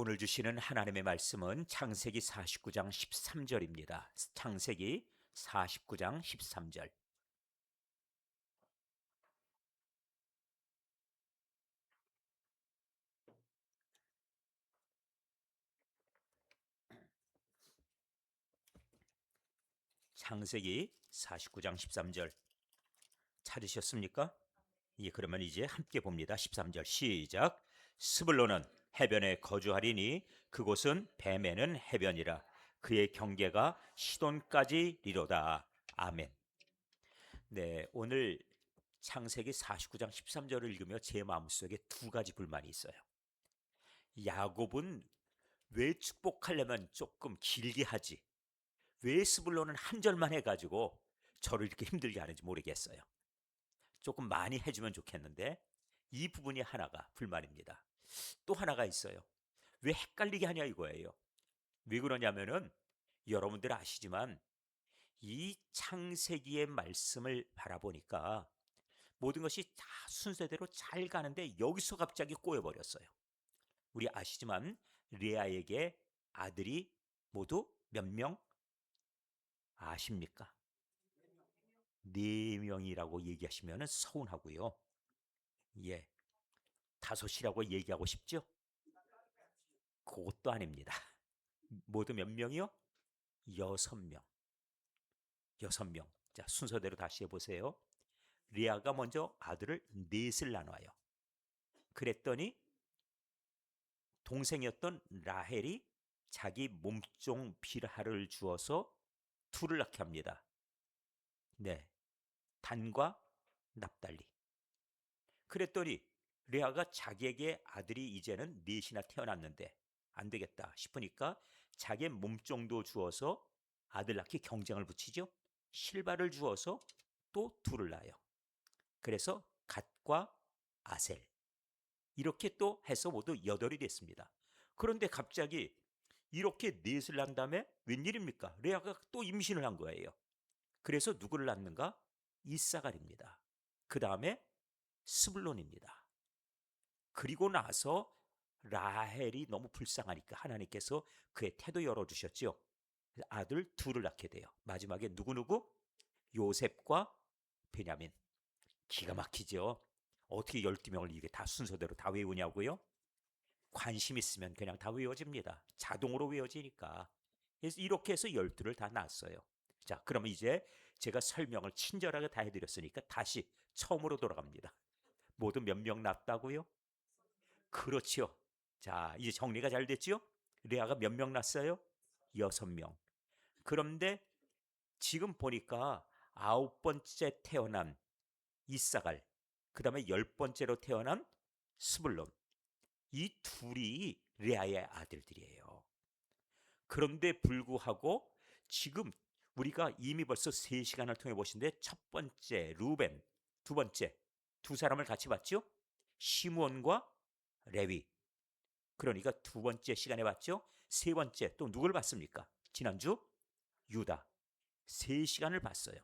오늘 주시는 하나님의 말씀은 창세기 49장 13절입니다. 창세기 49장 13절. 창세기 49장 13절 찾으셨습니까? 예, 그러면 이제 함께 봅니다. 13절 시작. 스불론은 해변에 거주하리니 그곳은 뱀에는 해변이라. 그의 경계가 시돈까지 리로다. 아멘. 네, 오늘 창세기 49장 13절을 읽으며 제 마음속에 두 가지 불만이 있어요. 야곱은 왜 축복하려면 조금 길게 하지? 왜 스불론은 한 절만 해가지고 저를 이렇게 힘들게 하는지 모르겠어요. 조금 많이 해주면 좋겠는데 이 부분이 하나가 불만입니다. 또 하나가 있어요. 왜 헷갈리게 하냐 이거예요. 왜 그러냐면은 여러분들 아시지만 이 창세기의 말씀을 바라보니까 모든 것이 다 순서대로 잘 가는데 여기서 갑자기 꼬여버렸어요. 우리 아시지만 레아에게 아들이 모두 몇 명 아십니까? 네 명이라고 얘기하시면 서운하고요. 예, 다섯이라고 얘기하고 싶죠? 그것도 아닙니다. 모두 몇 명이요? 여섯 명. 여섯 명. 자, 순서대로 다시 해보세요. 리아가 먼저 아들을 넷을 낳아요. 그랬더니 동생이었던 라헬이 자기 몸종 빌하를 주어서 둘을 낳게 합니다. 네, 단과 납달리. 그랬더니 레아가 자기에게 아들이 이제는 넷이나 태어났는데 안 되겠다 싶으니까 자기의 몸종도 주어서 아들 낳기 경쟁을 붙이죠. 실바를 주어서 또 둘을 낳아요. 그래서 갓과 아셀 이렇게 또 해서 모두 여덟이 됐습니다. 그런데 갑자기 이렇게 넷을 낳은 다음에 웬일입니까? 레아가 또 임신을 한 거예요. 그래서 누구를 낳는가? 이사갈입니다. 그 다음에 스불론입니다. 그리고 나서 라헬이 너무 불쌍하니까 하나님께서 그의 태도 열어주셨죠. 아들 둘을 낳게 돼요. 마지막에 누구누구? 요셉과 베냐민. 기가 막히죠. 어떻게 12명을 이게 다 순서대로 다 외우냐고요? 관심 있으면 그냥 다 외워집니다. 자동으로 외워지니까. 그래서 이렇게 해서 12를 다 낳았어요. 자, 그러면 이제 제가 설명을 친절하게 다 해드렸으니까 다시 처음으로 돌아갑니다. 모두 몇 명 낳았다고요? 그렇죠. 자, 이제 정리가 잘 됐죠? 레아가 몇 명 낳았어요? 여섯 명. 그런데 지금 보니까 아홉 번째 태어난 이사갈, 그 다음에 열 번째로 태어난 스불론. 이 둘이 레아의 아들들이에요. 그런데 불구하고 지금 우리가 이미 벌써 3시간을 통해 보신데 첫 번째 루벤, 두 번째 두 사람을 같이 봤죠? 시므온과 레위. 그러니까 두 번째 시간에 봤죠? 세 번째 또 누굴 봤습니까? 지난주 유다. 3시간을 봤어요.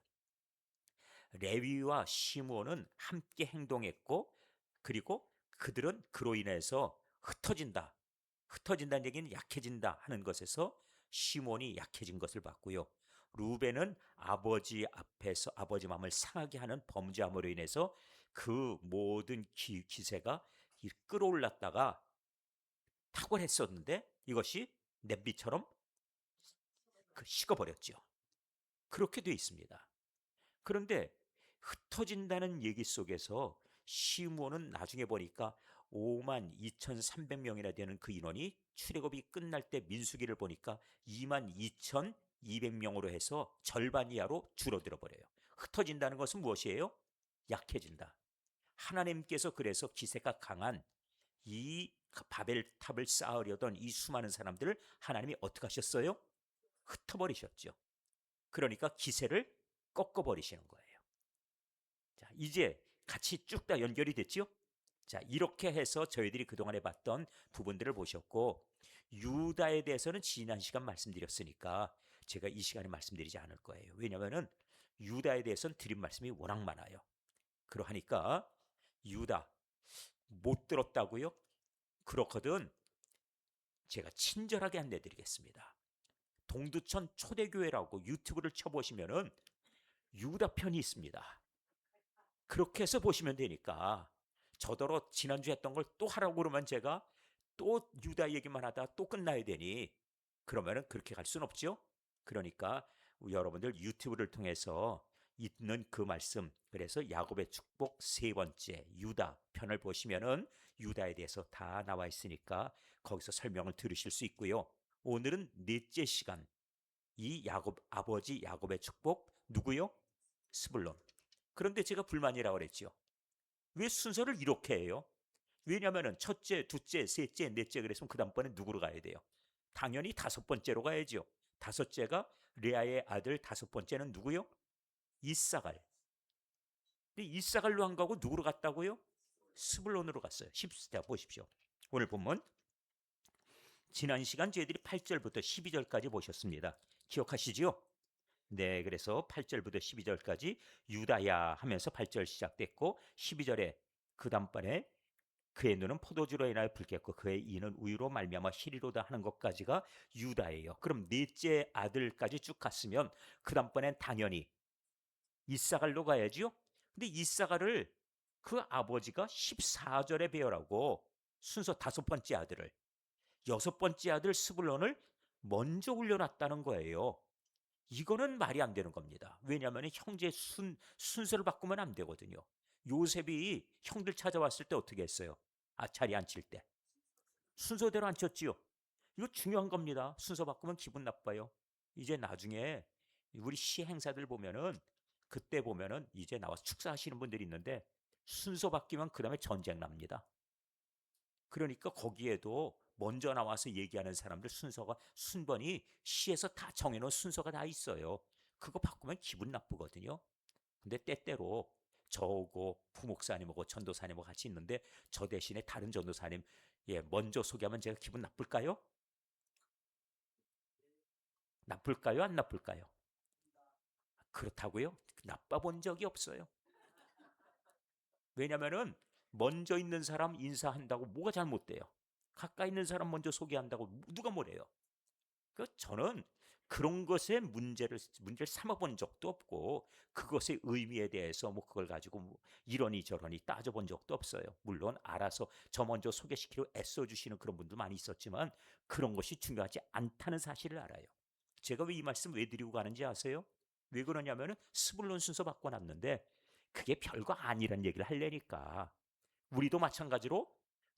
레위와 시므온은 함께 행동했고 그리고 그들은 그로 인해서 흩어진다. 흩어진다는 얘기는 약해진다 하는 것에서 시몬이 약해진 것을 봤고요. 루벤은 아버지 앞에서 아버지 마음을 상하게 하는 범죄함으로 인해서 그 모든 기세가 끌어올랐다가 탁월했었는데 이것이 냄비처럼 식어버렸죠. 그렇게 돼 있습니다. 그런데 흩어진다는 얘기 속에서 시므온은 나중에 보니까 5만 2,300명이나 되는 그 인원이 출애굽이 끝날 때 민수기를 보니까 2만 2,200명으로 해서 절반 이하로 줄어들어 버려요. 흩어진다는 것은 무엇이에요? 약해진다. 하나님께서 그래서 기세가 강한 이 바벨탑을 쌓으려던 이 수많은 사람들을 하나님이 어떻게 하셨어요? 흩어버리셨죠. 그러니까 기세를 꺾어버리시는 거예요. 자, 이제 같이 쭉 다 연결이 됐죠? 자, 이렇게 해서 저희들이 그동안에 봤던 부분들을 보셨고, 유다에 대해서는 지난 시간 말씀드렸으니까 제가 이 시간에 말씀드리지 않을 거예요. 왜냐하면 유다에 대해서는 드린 말씀이 워낙 많아요. 그러하니까 유다 못 들었다고요? 그렇거든. 제가 친절하게 안내드리겠습니다. 동두천 초대교회라고 유튜브를 쳐보시면은 유다 편이 있습니다. 그렇게 해서 보시면 되니까 저더러 지난주 했던 걸 또 하라고 그러면 제가 또 유다 얘기만 하다 또 끝나야 되니 그러면은 그렇게 갈 순 없죠. 그러니까 여러분들 유튜브를 통해서 있는 그 말씀, 그래서 야곱의 축복 세 번째 유다 편을 보시면은 유다에 대해서 다 나와 있으니까 거기서 설명을 들으실 수 있고요. 오늘은 넷째 시간, 이 야곱 아버지 야곱의 축복 누구요? 스불론. 그런데 제가 불만이라고 그랬죠. 왜 순서를 이렇게 해요? 왜냐면은 첫째, 둘째, 셋째, 넷째 그랬으면 그 다음번에 누구로 가야 돼요? 당연히 다섯 번째로 가야죠. 다섯째가 레아의 아들, 다섯 번째는 누구요? 이사갈. 근데 이사갈로 안 가고 누구로 갔다고요? 스불론으로 갔어요. 10자 보십시오. 오늘 본문 지난 시간 저희들이 8절부터 12절까지 보셨습니다. 기억하시죠? 네, 그래서 8절부터 12절까지 유다야 하면서 8절 시작됐고 12절에 그 다음번에 그의 눈은 포도주로 인하여 붉겠고 그의 이는 우유로 말미암아 희리로다 하는 것까지가 유다예요. 그럼 넷째 아들까지 쭉 갔으면 그 다음번엔 당연히 이사갈로 가야지요. 근데 이사갈을 그 아버지가 14절에 배열하고 순서 다섯 번째 아들을 여섯 번째 아들 스불론을 먼저 올려놨다는 거예요. 이거는 말이 안 되는 겁니다. 왜냐하면 형제 순서를 바꾸면 안 되거든요. 요셉이 형들 찾아왔을 때 어떻게 했어요? 자리 앉힐 때 순서대로 앉혔지요. 이거 중요한 겁니다. 순서 바꾸면 기분 나빠요. 이제 나중에 우리 시 행사들 보면은 그때 보면은 이제 나와서 축사하시는 분들이 있는데 순서 바뀌면 그 다음에 전쟁 납니다. 그러니까 거기에도 먼저 나와서 얘기하는 사람들 순번이 시에서 다 정해놓은 순서가 다 있어요. 그거 바꾸면 기분 나쁘거든요. 근데 때때로 저하고 부목사님하고 전도사님하고 같이 있는데 저 대신에 다른 전도사님 먼저 소개하면 제가 기분 나쁠까요? 나쁠까요? 안 나쁠까요? 그렇다고요? 나빠 본 적이 없어요. 왜냐면은 먼저 있는 사람 인사한다고 뭐가 잘못돼요? 가까이 있는 사람 먼저 소개한다고 누가 뭐래요? 저는 그런 것에 문제를 삼아본 적도 없고 그것의 의미에 대해서 뭐 그걸 가지고 뭐 이러니 저러니 따져본 적도 없어요. 물론 알아서 저 먼저 소개시키려 애써주시는 그런 분도 많이 있었지만 그런 것이 중요하지 않다는 사실을 알아요. 제가 왜 이 말씀 왜 드리고 가는지 아세요? 왜 그러냐면은 스불론 순서 바꿔놨는데 그게 별거 아니란 얘기를 하려니까 우리도 마찬가지로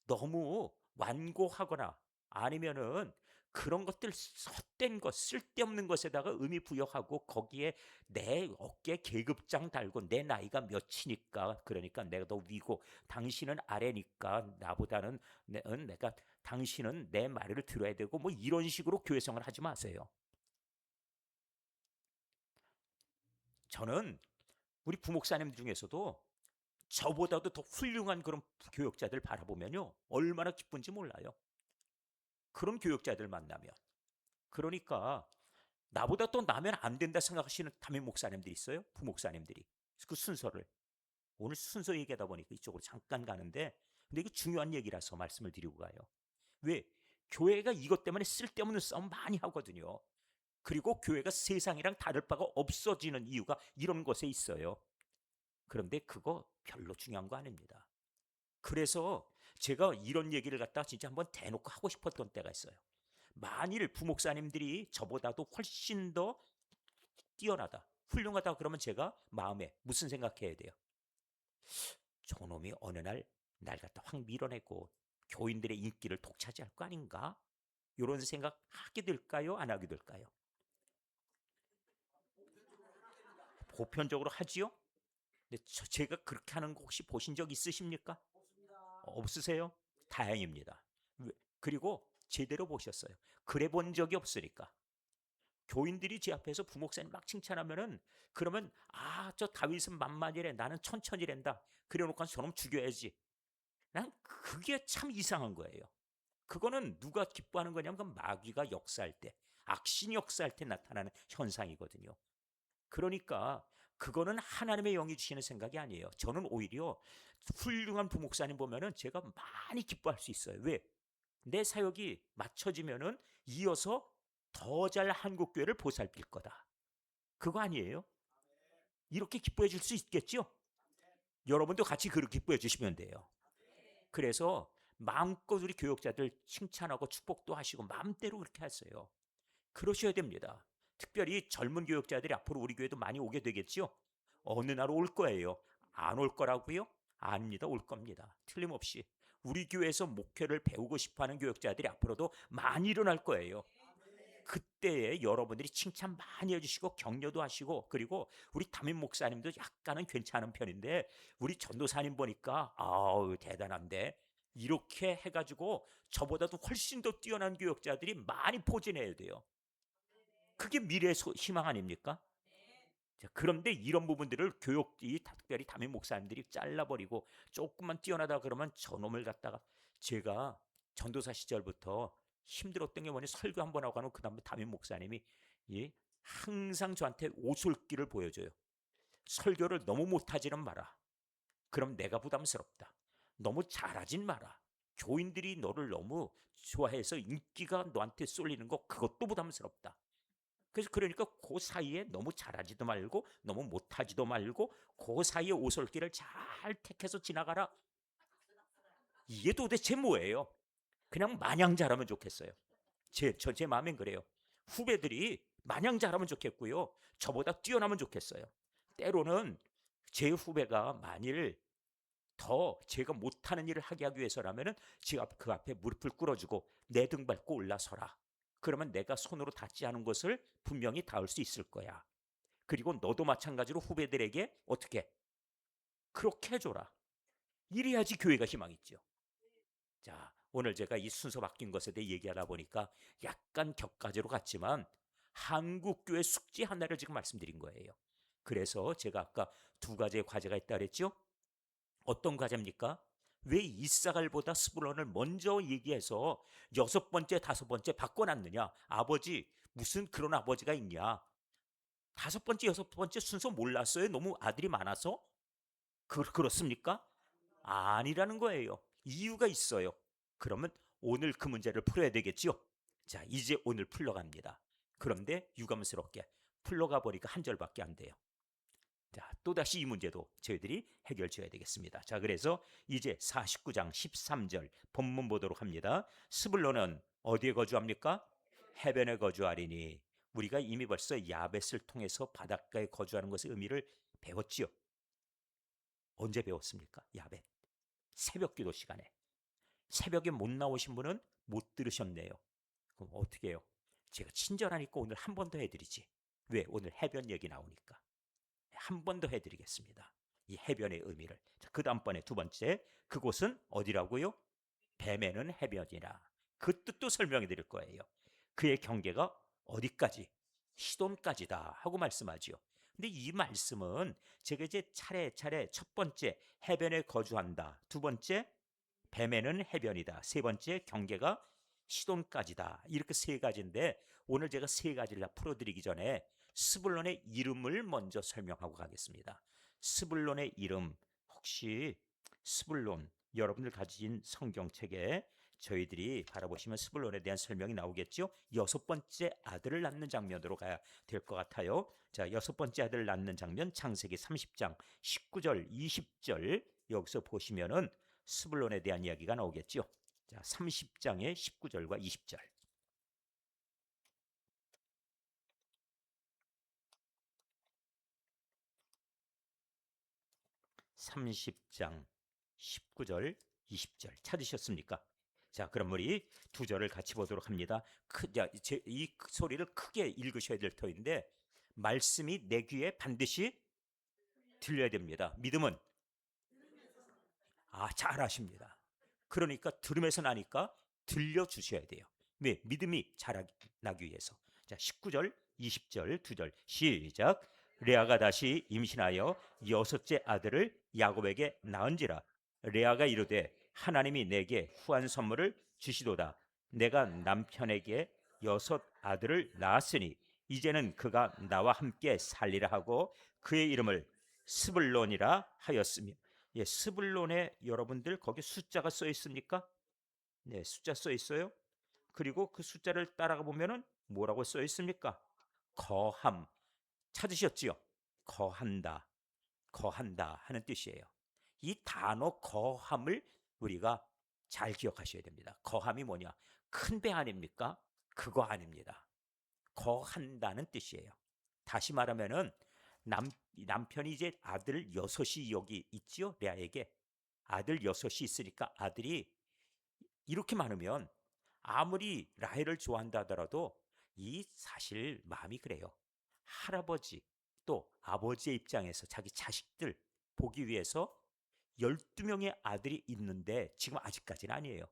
너무 완고하거나 아니면은 그런 것들 헛된 것, 쓸데없는 것에다가 의미 부여하고 거기에 내 어깨 계급장 달고 내 나이가 몇이니까 그러니까 내가 더 위고 당신은 아래니까 나보다는 내가 당신은 내 말을 들어야 되고 뭐 이런 식으로 교회생활 하지 마세요. 저는 우리 부목사님 중에서도 저보다도 더 훌륭한 그런 교역자들 바라보면요 얼마나 기쁜지 몰라요. 그런 교역자들 만나면 그러니까 나보다 또 나면 안 된다 생각하시는 담임 목사님들이 있어요. 부목사님들이 그 순서를 오늘 순서 얘기하다 보니까 이쪽으로 잠깐 가는데 근데 이게 중요한 얘기라서 말씀을 드리고 가요. 왜? 교회가 이것 때문에 쓸데없는 싸움 많이 하거든요. 그리고 교회가 세상이랑 다를 바가 없어지는 이유가 이런 것에 있어요. 그런데 그거 별로 중요한 거 아닙니다. 그래서 제가 이런 얘기를 갖다 진짜 한번 대놓고 하고 싶었던 때가 있어요. 만일 부목사님들이 저보다도 훨씬 더 뛰어나다, 훌륭하다 그러면 제가 마음에 무슨 생각해야 돼요? 저놈이 어느 날 갖다 확 밀어내고 교인들의 인기를 독차지할 거 아닌가? 이런 생각 하게 될까요? 안 하게 될까요? 보편적으로 하지요? 근데 제가 그렇게 하는 거 혹시 보신 적 있으십니까? 없으세요? 다행입니다. 그리고 제대로 보셨어요. 그래 본 적이 없으니까. 교인들이 제 앞에서 부목사님 막 칭찬하면은 그러면 저 다윗은 만만이래 나는 천천히랜다 그래 놓고 저놈 죽여야지. 난 그게 참 이상한 거예요. 그거는 누가 기뻐하는 거냐면 그건 마귀가 역사할 때 악신이 역사할 때 나타나는 현상이거든요. 그러니까 그거는 하나님의 영이 주시는 생각이 아니에요. 저는 오히려 훌륭한 부목사님 보면은 제가 많이 기뻐할 수 있어요. 왜? 내 사역이 맞춰지면은 이어서 더 잘 한국교회를 보살필 거다. 그거 아니에요? 이렇게 기뻐해 줄 수 있겠죠? 여러분도 같이 그렇게 기뻐해 주시면 돼요. 그래서 마음껏 우리 교역자들 칭찬하고 축복도 하시고 마음대로 그렇게 하세요. 그러셔야 됩니다. 특별히 젊은 교역자들이 앞으로 우리 교회도 많이 오게 되겠죠? 어느 날 올 거예요. 안 올 거라고요? 아닙니다. 올 겁니다. 틀림없이. 우리 교회에서 목회를 배우고 싶어하는 교역자들이 앞으로도 많이 일어날 거예요. 그때에 여러분들이 칭찬 많이 해주시고 격려도 하시고, 그리고 우리 담임 목사님도 약간은 괜찮은 편인데 우리 전도사님 보니까 아우 대단한데, 이렇게 해가지고 저보다도 훨씬 더 뛰어난 교역자들이 많이 포진해야 돼요. 그게 미래의 희망 아닙니까? 자, 그런데 이런 부분들을 교육이 특별히 담임 목사님들이 잘라버리고 조금만 뛰어나다 그러면 저놈을 갖다가, 제가 전도사 시절부터 힘들었던 게 뭐냐, 설교 한 번 하고 가면 그 다음에 담임 목사님이 항상 저한테 오솔길을 보여줘요. 설교를 너무 못하지는 마라. 그럼 내가 부담스럽다. 너무 잘하진 마라. 교인들이 너를 너무 좋아해서 인기가 너한테 쏠리는 거, 그것도 부담스럽다. 그래서 그러니까 그 사이에 너무 잘하지도 말고 너무 못하지도 말고 그 사이에 오솔길을 잘 택해서 지나가라. 이게 도대체 뭐예요? 그냥 마냥 잘하면 좋겠어요. 제 마음엔 그래요. 후배들이 마냥 잘하면 좋겠고요. 저보다 뛰어나면 좋겠어요. 때로는 제 후배가 만일 더 제가 못하는 일을 하게 하기 위해서라면은 제가 그 앞에 무릎을 꿇어주고 내 등 밟고 올라서라. 그러면 내가 손으로 닿지 않은 것을 분명히 닿을 수 있을 거야. 그리고 너도 마찬가지로 후배들에게 어떻게 그렇게 해줘라. 이래야지 교회가 희망 있죠. 자, 오늘 제가 이 순서 바뀐 것에 대해 얘기하다 보니까 약간 격가지로 갔지만 한국 교회 숙제 하나를 지금 말씀드린 거예요. 그래서 제가 아까 두 가지의 과제가 있다 그랬죠? 어떤 과제입니까? 왜 이사갈보다 스불론을 먼저 얘기해서 여섯 번째, 다섯 번째 바꿔놨느냐? 아버지, 무슨 그런 아버지가 있냐? 다섯 번째, 여섯 번째 순서 몰랐어요? 너무 아들이 많아서? 그렇습니까? 아니라는 거예요. 이유가 있어요. 그러면 오늘 그 문제를 풀어야 되겠죠? 자, 이제 오늘 풀러갑니다. 그런데 유감스럽게 풀러가 보니까 한 절밖에 안 돼요. 자, 또다시 이 문제도 저희들이 해결 줘야 되겠습니다. 자, 그래서 이제 49장 13절 본문 보도록 합니다. 스불론은 어디에 거주합니까? 해변에 거주하리니. 우리가 이미 벌써 야벳을 통해서 바닷가에 거주하는 것의 의미를 배웠지요. 언제 배웠습니까? 야벳. 새벽 기도 시간에. 새벽에 못 나오신 분은 못 들으셨네요. 그럼 어떻게 해요? 제가 친절하니까 오늘 한 번 더 해드리지. 왜? 오늘 해변 얘기 나오니까. 한 번 더 해드리겠습니다. 이 해변의 의미를. 자, 그 다음번에 두 번째, 그곳은 어디라고요? 뱀에는 해변이라. 그 뜻도 설명해 드릴 거예요. 그의 경계가 어디까지? 시돈까지다 하고 말씀하지요. 근데 이 말씀은 제가 이제 차례차례 첫 번째 해변에 거주한다. 두 번째 뱀에는 해변이다. 세 번째 경계가 시돈까지다. 이렇게 세 가지인데 오늘 제가 세 가지를 다 풀어드리기 전에 스불론의 이름을 먼저 설명하고 가겠습니다. 스불론의 이름, 혹시 스불론 여러분들 가진 성경책에 저희들이 바라보시면 스불론에 대한 설명이 나오겠죠. 여섯 번째 아들을 낳는 장면으로 가야 될 것 같아요. 자, 여섯 번째 아들을 낳는 장면 창세기 30장 19절 20절 여기서 보시면은 스불론에 대한 이야기가 나오겠죠. 자, 30장의 19절과 20절. 30장 19절, 20절 찾으셨습니까? 자, 그럼 우리 두 절을 같이 보도록 합니다. 이 소리를 크게 읽으셔야 될 터인데 말씀이 내 귀에 반드시 들려야 됩니다. 믿음은 잘하십니다. 그러니까 들으면서 나니까 들려주셔야 돼요. 왜? 믿음이 자라나기 위해서. 자, 19절, 20절, 두 절 시작. 레아가 다시 임신하여 여섯째 아들을 야곱에게 낳은지라. 레아가 이르되 하나님이 내게 후한 선물을 주시도다. 내가 남편에게 여섯 아들을 낳았으니 이제는 그가 나와 함께 살리라 하고 그의 이름을 스불론이라 하였으며. 예, 스불론에 여러분들 거기 숫자가 써 있습니까? 네, 숫자 써 있어요. 그리고 그 숫자를 따라가 보면은 뭐라고 써 있습니까? 거함. 찾으셨지요? 거한다, 거한다 하는 뜻이에요. 이 단어 거함을 우리가 잘 기억하셔야 됩니다. 거함이 뭐냐? 큰 배 아닙니까? 그거 아닙니다. 거한다는 뜻이에요. 다시 말하면은 남편이 이제 아들 여섯이 여기 있지요? 레아에게 아들 여섯이 있으니까 아들이 이렇게 많으면 아무리 라헬을 좋아한다 하더라도 이 사실 마음이 그래요. 할아버지 또 아버지의 입장에서 자기 자식들 보기 위해서 12명의 아들이 있는데 지금 아직까지는 아니에요.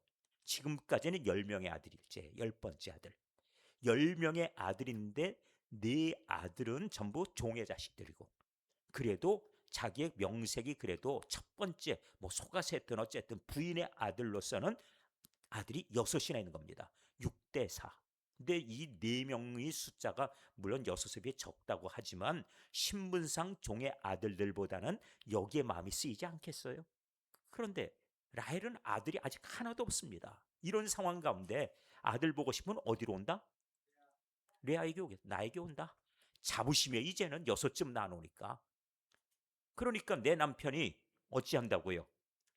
지금까지는 10명의 아들일째 10번째 아들. 10명의 아들인데 네 아들은 전부 종의 자식들이고 그래도 자기의 명색이 그래도 첫 번째 뭐 소가세든 어쨌든 부인의 아들로서는 아들이 여섯이나 있는 겁니다. 6대 4. 근데 이 네 명의 숫자가 물론 여섯에 비해 적다고 하지만 신분상 종의 아들들보다는 여기에 마음이 쓰이지 않겠어요? 그런데 라헬은 아들이 아직 하나도 없습니다. 이런 상황 가운데 아들 보고 싶으면 어디로 온다? 레아에게 오겠다. 나에게 온다. 자부심에 이제는 여섯쯤 나누니까. 그러니까 내 남편이 어찌한다고요?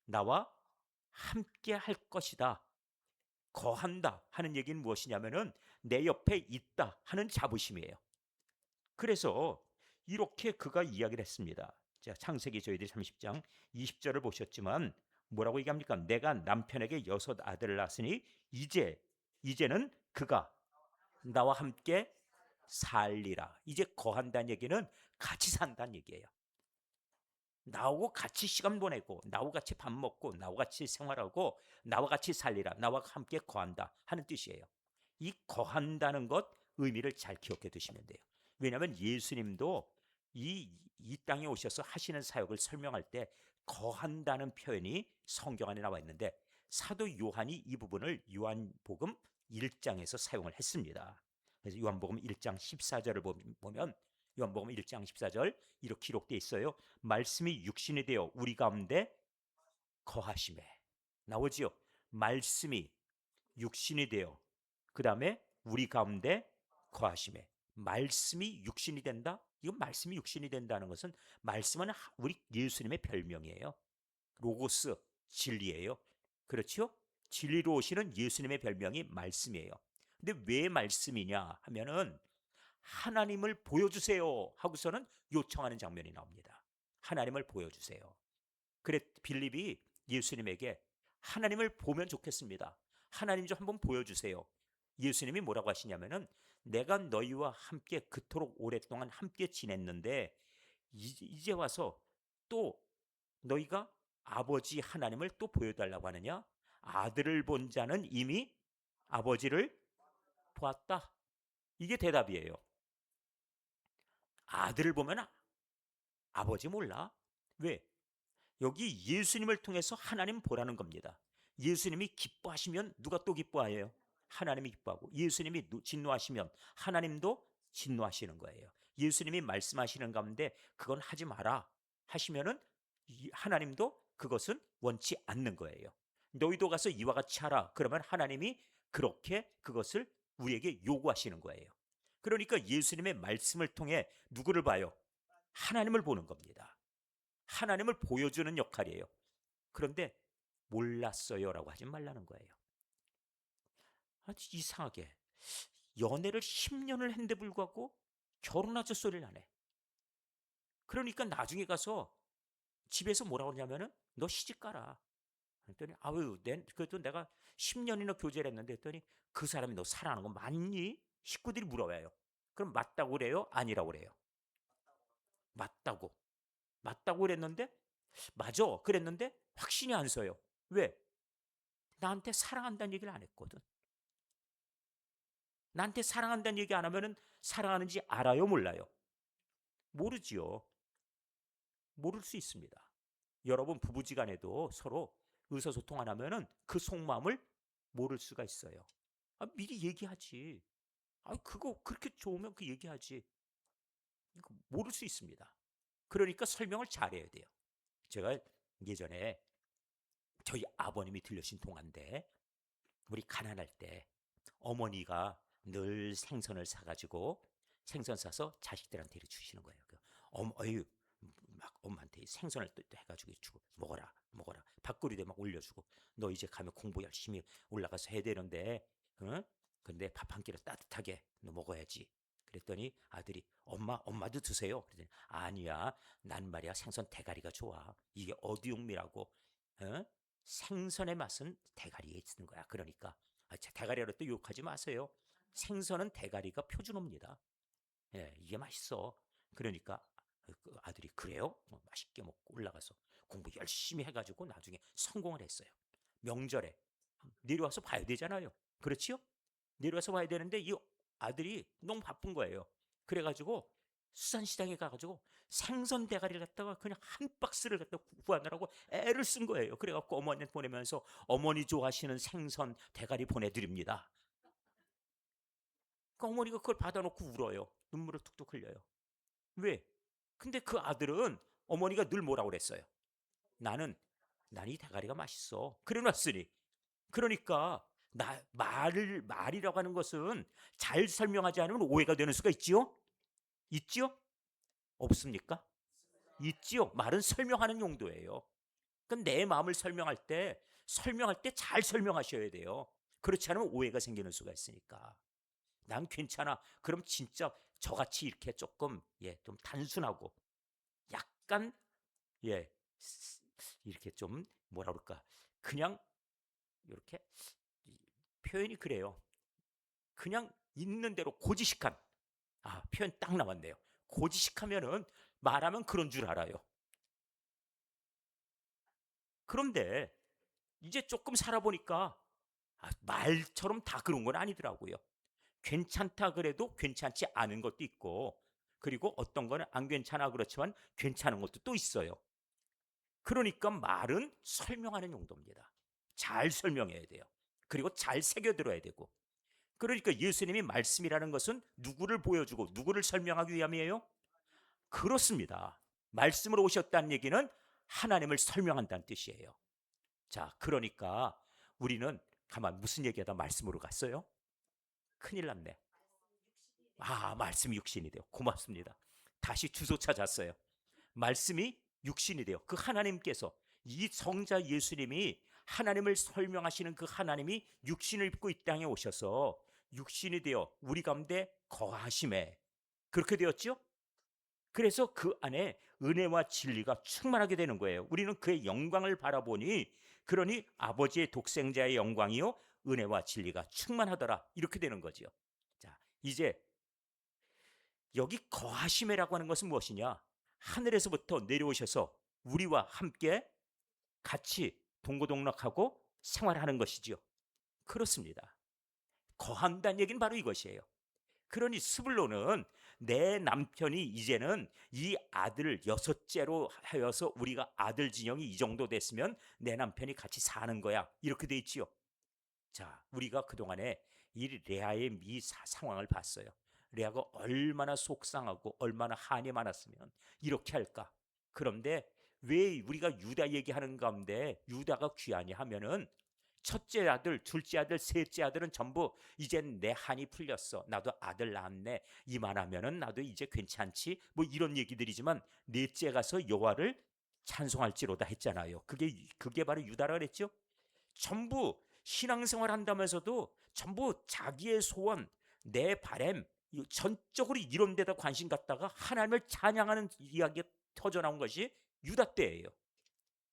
나와 함께 할 것이다. 거한다 하는 얘기는 무엇이냐면은 내 옆에 있다 하는 자부심이에요. 그래서 이렇게 그가 이야기를 했습니다. 자, 창세기 저희들이 30장 20절을 보셨지만 뭐라고 얘기합니까? 내가 남편에게 여섯 아들을 낳았으니 이제는 그가 나와 함께 살리라. 이제 거한다는 얘기는 같이 산다는 얘기예요. 나하고 같이 시간 보내고 나하고 같이 밥 먹고 나하고 같이 생활하고 나와 같이 살리라. 나와 함께 거한다 하는 뜻이에요. 이 거한다는 것 의미를 잘 기억해 두시면 돼요. 왜냐하면 예수님도 이 땅에 오셔서 하시는 사역을 설명할 때 거한다는 표현이 성경 안에 나와 있는데 사도 요한이 이 부분을 요한복음 1장에서 사용을 했습니다. 그래서 요한복음 1장 14절을 보면 요한복음 1장 14절 이렇게 기록되어 있어요. 말씀이 육신이 되어 우리 가운데 거하심에 나오지요. 말씀이 육신이 되어 그 다음에 우리 가운데 거하심에 말씀이 육신이 된다? 이건 말씀이 육신이 된다는 것은 말씀은 우리 예수님의 별명이에요. 로고스 진리예요. 그렇죠? 진리로 오시는 예수님의 별명이 말씀이에요. 근데 왜 말씀이냐 하면은 하나님을 보여주세요 하고서는 요청하는 장면이 나옵니다. 하나님을 보여주세요. 그래 빌립이 예수님에게 하나님을 보면 좋겠습니다. 하나님 좀 한번 보여주세요. 예수님이 뭐라고 하시냐면은 내가 너희와 함께 그토록 오랫동안 함께 지냈는데 이제 와서 또 너희가 아버지 하나님을 또 보여달라고 하느냐? 아들을 본 자는 이미 아버지를 보았다. 이게 대답이에요. 아들을 보면 아버지 몰라? 왜? 여기 예수님을 통해서 하나님 보라는 겁니다. 예수님이 기뻐하시면 누가 또 기뻐해요? 하나님이 기뻐하고 예수님이 진노하시면 하나님도 진노하시는 거예요. 예수님이 말씀하시는 가운데 그건 하지 마라 하시면은 하나님도 그것은 원치 않는 거예요. 너희도 가서 이와 같이 하라. 그러면 하나님이 그렇게 그것을 우리에게 요구하시는 거예요. 그러니까 예수님의 말씀을 통해 누구를 봐요? 하나님을 보는 겁니다. 하나님을 보여주는 역할이에요. 그런데 몰랐어요라고 하지 말라는 거예요. 아주 이상하게 연애를 10년을 했는데 불구하고 결혼하자 소리를 안 해. 그러니까 나중에 가서 집에서 뭐라고 하냐면은 너 시집 가라. 그랬더니 아유, 그래도 내가 10년이나 교제를 했는데 했더니 그 사람이 너 사랑하는 거 맞니? 식구들이 물어봐요. 그럼 맞다고 그래요? 아니라고 그래요? 맞다고. 맞다고 그랬는데 맞아. 그랬는데 확신이 안 서요. 왜? 나한테 사랑한다는 얘기를 안 했거든. 나한테 사랑한다는 얘기 안 하면은 사랑하는지 알아요, 몰라요? 모르지요. 모를 수 있습니다. 여러분 부부지간에도 서로 의사소통 안 하면은 그 속마음을 모를 수가 있어요. 미리 얘기하지. 그거 그렇게 좋으면 그 얘기하지. 모를 수 있습니다. 그러니까 설명을 잘해야 돼요. 제가 예전에 저희 아버님이 들려신 동화인데 우리 가난할 때 어머니가 늘 생선을 사가지고 생선 사서 자식들한테 이렇게 주시는 거예요. 어유 막 엄마한테 생선을 또 해가지고 주고 먹어라 먹어라 밥그릇에 막 올려주고 너 이제 가면 공부 열심히 올라가서 해야 되는데 응? 근데 밥 한 끼를 따뜻하게 너 먹어야지. 그랬더니 아들이 엄마도 드세요. 그랬더니 아니야 난 말이야 생선 대가리가 좋아. 이게 어디육미라고 응? 생선의 맛은 대가리에 있는 거야. 그러니까 대가리로 또 욕하지 마세요. 생선은 대가리가 표준어입니다. 예, 이게 맛있어. 그러니까 그 아들이 그래요? 맛있게 먹고 올라가서 공부 열심히 해가지고 나중에 성공을 했어요. 명절에 내려와서 봐야 되잖아요. 그렇지요? 내려와서 봐야 되는데 이 아들이 너무 바쁜 거예요. 그래가지고 수산시장에 가가지고 생선 대가리를 갖다가 그냥 한 박스를 갖다 구하느라고 애를 쓴 거예요. 그래갖고 어머니한테 보내면서 어머니 좋아하시는 생선 대가리 보내드립니다. 그 어머니가 그걸 받아놓고 울어요. 눈물을 툭툭 흘려요. 왜? 근데 그 아들은 어머니가 늘 뭐라고 그랬어요? 나는 난 이 대가리가 맛있어. 그래 놨으니. 그러니까 말이라고 하는 것은 잘 설명하지 않으면 오해가 되는 수가 있지요? 있지요? 없습니까? 있지요. 말은 설명하는 용도예요. 그러니까 내 마음을 설명할 때 잘 설명하셔야 돼요. 그렇지 않으면 오해가 생기는 수가 있으니까. 난 괜찮아. 그럼 진짜 저같이 이렇게 조금 좀 단순하고 약간 예 이렇게 좀 뭐라 그럴까 그냥 이렇게 표현이 그래요. 그냥 있는 대로 고지식한 표현 딱 나왔네요. 고지식하면은 말하면 그런 줄 알아요. 그런데 이제 조금 살아보니까 말처럼 다 그런 건 아니더라고요. 괜찮다 그래도 괜찮지 않은 것도 있고 그리고 어떤 거는 안 괜찮아 그렇지만 괜찮은 것도 또 있어요. 그러니까 말은 설명하는 용도입니다. 잘 설명해야 돼요. 그리고 잘 새겨들어야 되고. 그러니까 예수님이 말씀이라는 것은 누구를 보여주고 누구를 설명하기 위함이에요? 그렇습니다. 말씀으로 오셨다는 얘기는 하나님을 설명한다는 뜻이에요. 자, 그러니까 우리는 가만 무슨 얘기하다 말씀으로 갔어요? 큰일 났네. 말씀이 육신이 돼요. 고맙습니다. 다시 주소 찾았어요. 말씀이 육신이 돼요. 그 하나님께서 이 성자 예수님이 하나님을 설명하시는 그 하나님이 육신을 입고 이 땅에 오셔서 육신이 되어 우리 가운데 거하심에 그렇게 되었죠? 그래서 그 안에 은혜와 진리가 충만하게 되는 거예요. 우리는 그의 영광을 바라보니 그러니 아버지의 독생자의 영광이요 은혜와 진리가 충만하더라 이렇게 되는 거죠. 자, 이제 여기 거하심이라고 하는 것은 무엇이냐? 하늘에서부터 내려오셔서 우리와 함께 같이 동고동락하고 생활하는 것이지요. 그렇습니다. 거한다는 얘기는 바로 이것이에요. 그러니 스불론은 내 남편이 이제는 이 아들을 여섯째로 하여서 우리가 아들 진영이 이 정도 됐으면 내 남편이 같이 사는 거야. 이렇게 돼 있지요. 자, 우리가 그동안에 이 레아의 상황을 봤어요. 레아가 얼마나 속상하고 얼마나 한이 많았으면 이렇게 할까? 그런데 왜 우리가 유다 얘기하는 가운데 유다가 귀하냐 하면은 첫째 아들, 둘째 아들, 셋째 아들은 전부 이젠 내 한이 풀렸어. 나도 아들 낳았네. 이만하면은 나도 이제 괜찮지. 뭐 이런 얘기들이지만 넷째 가서 여호와를 찬송할지로다 했잖아요. 그게 바로 유다라 그랬죠. 전부 신앙생활 한다면서도 전부 자기의 소원, 내 바램 전적으로 이런 데다 관심 갖다가 하나님을 찬양하는 이야기가 터져 나온 것이 유다 때예요.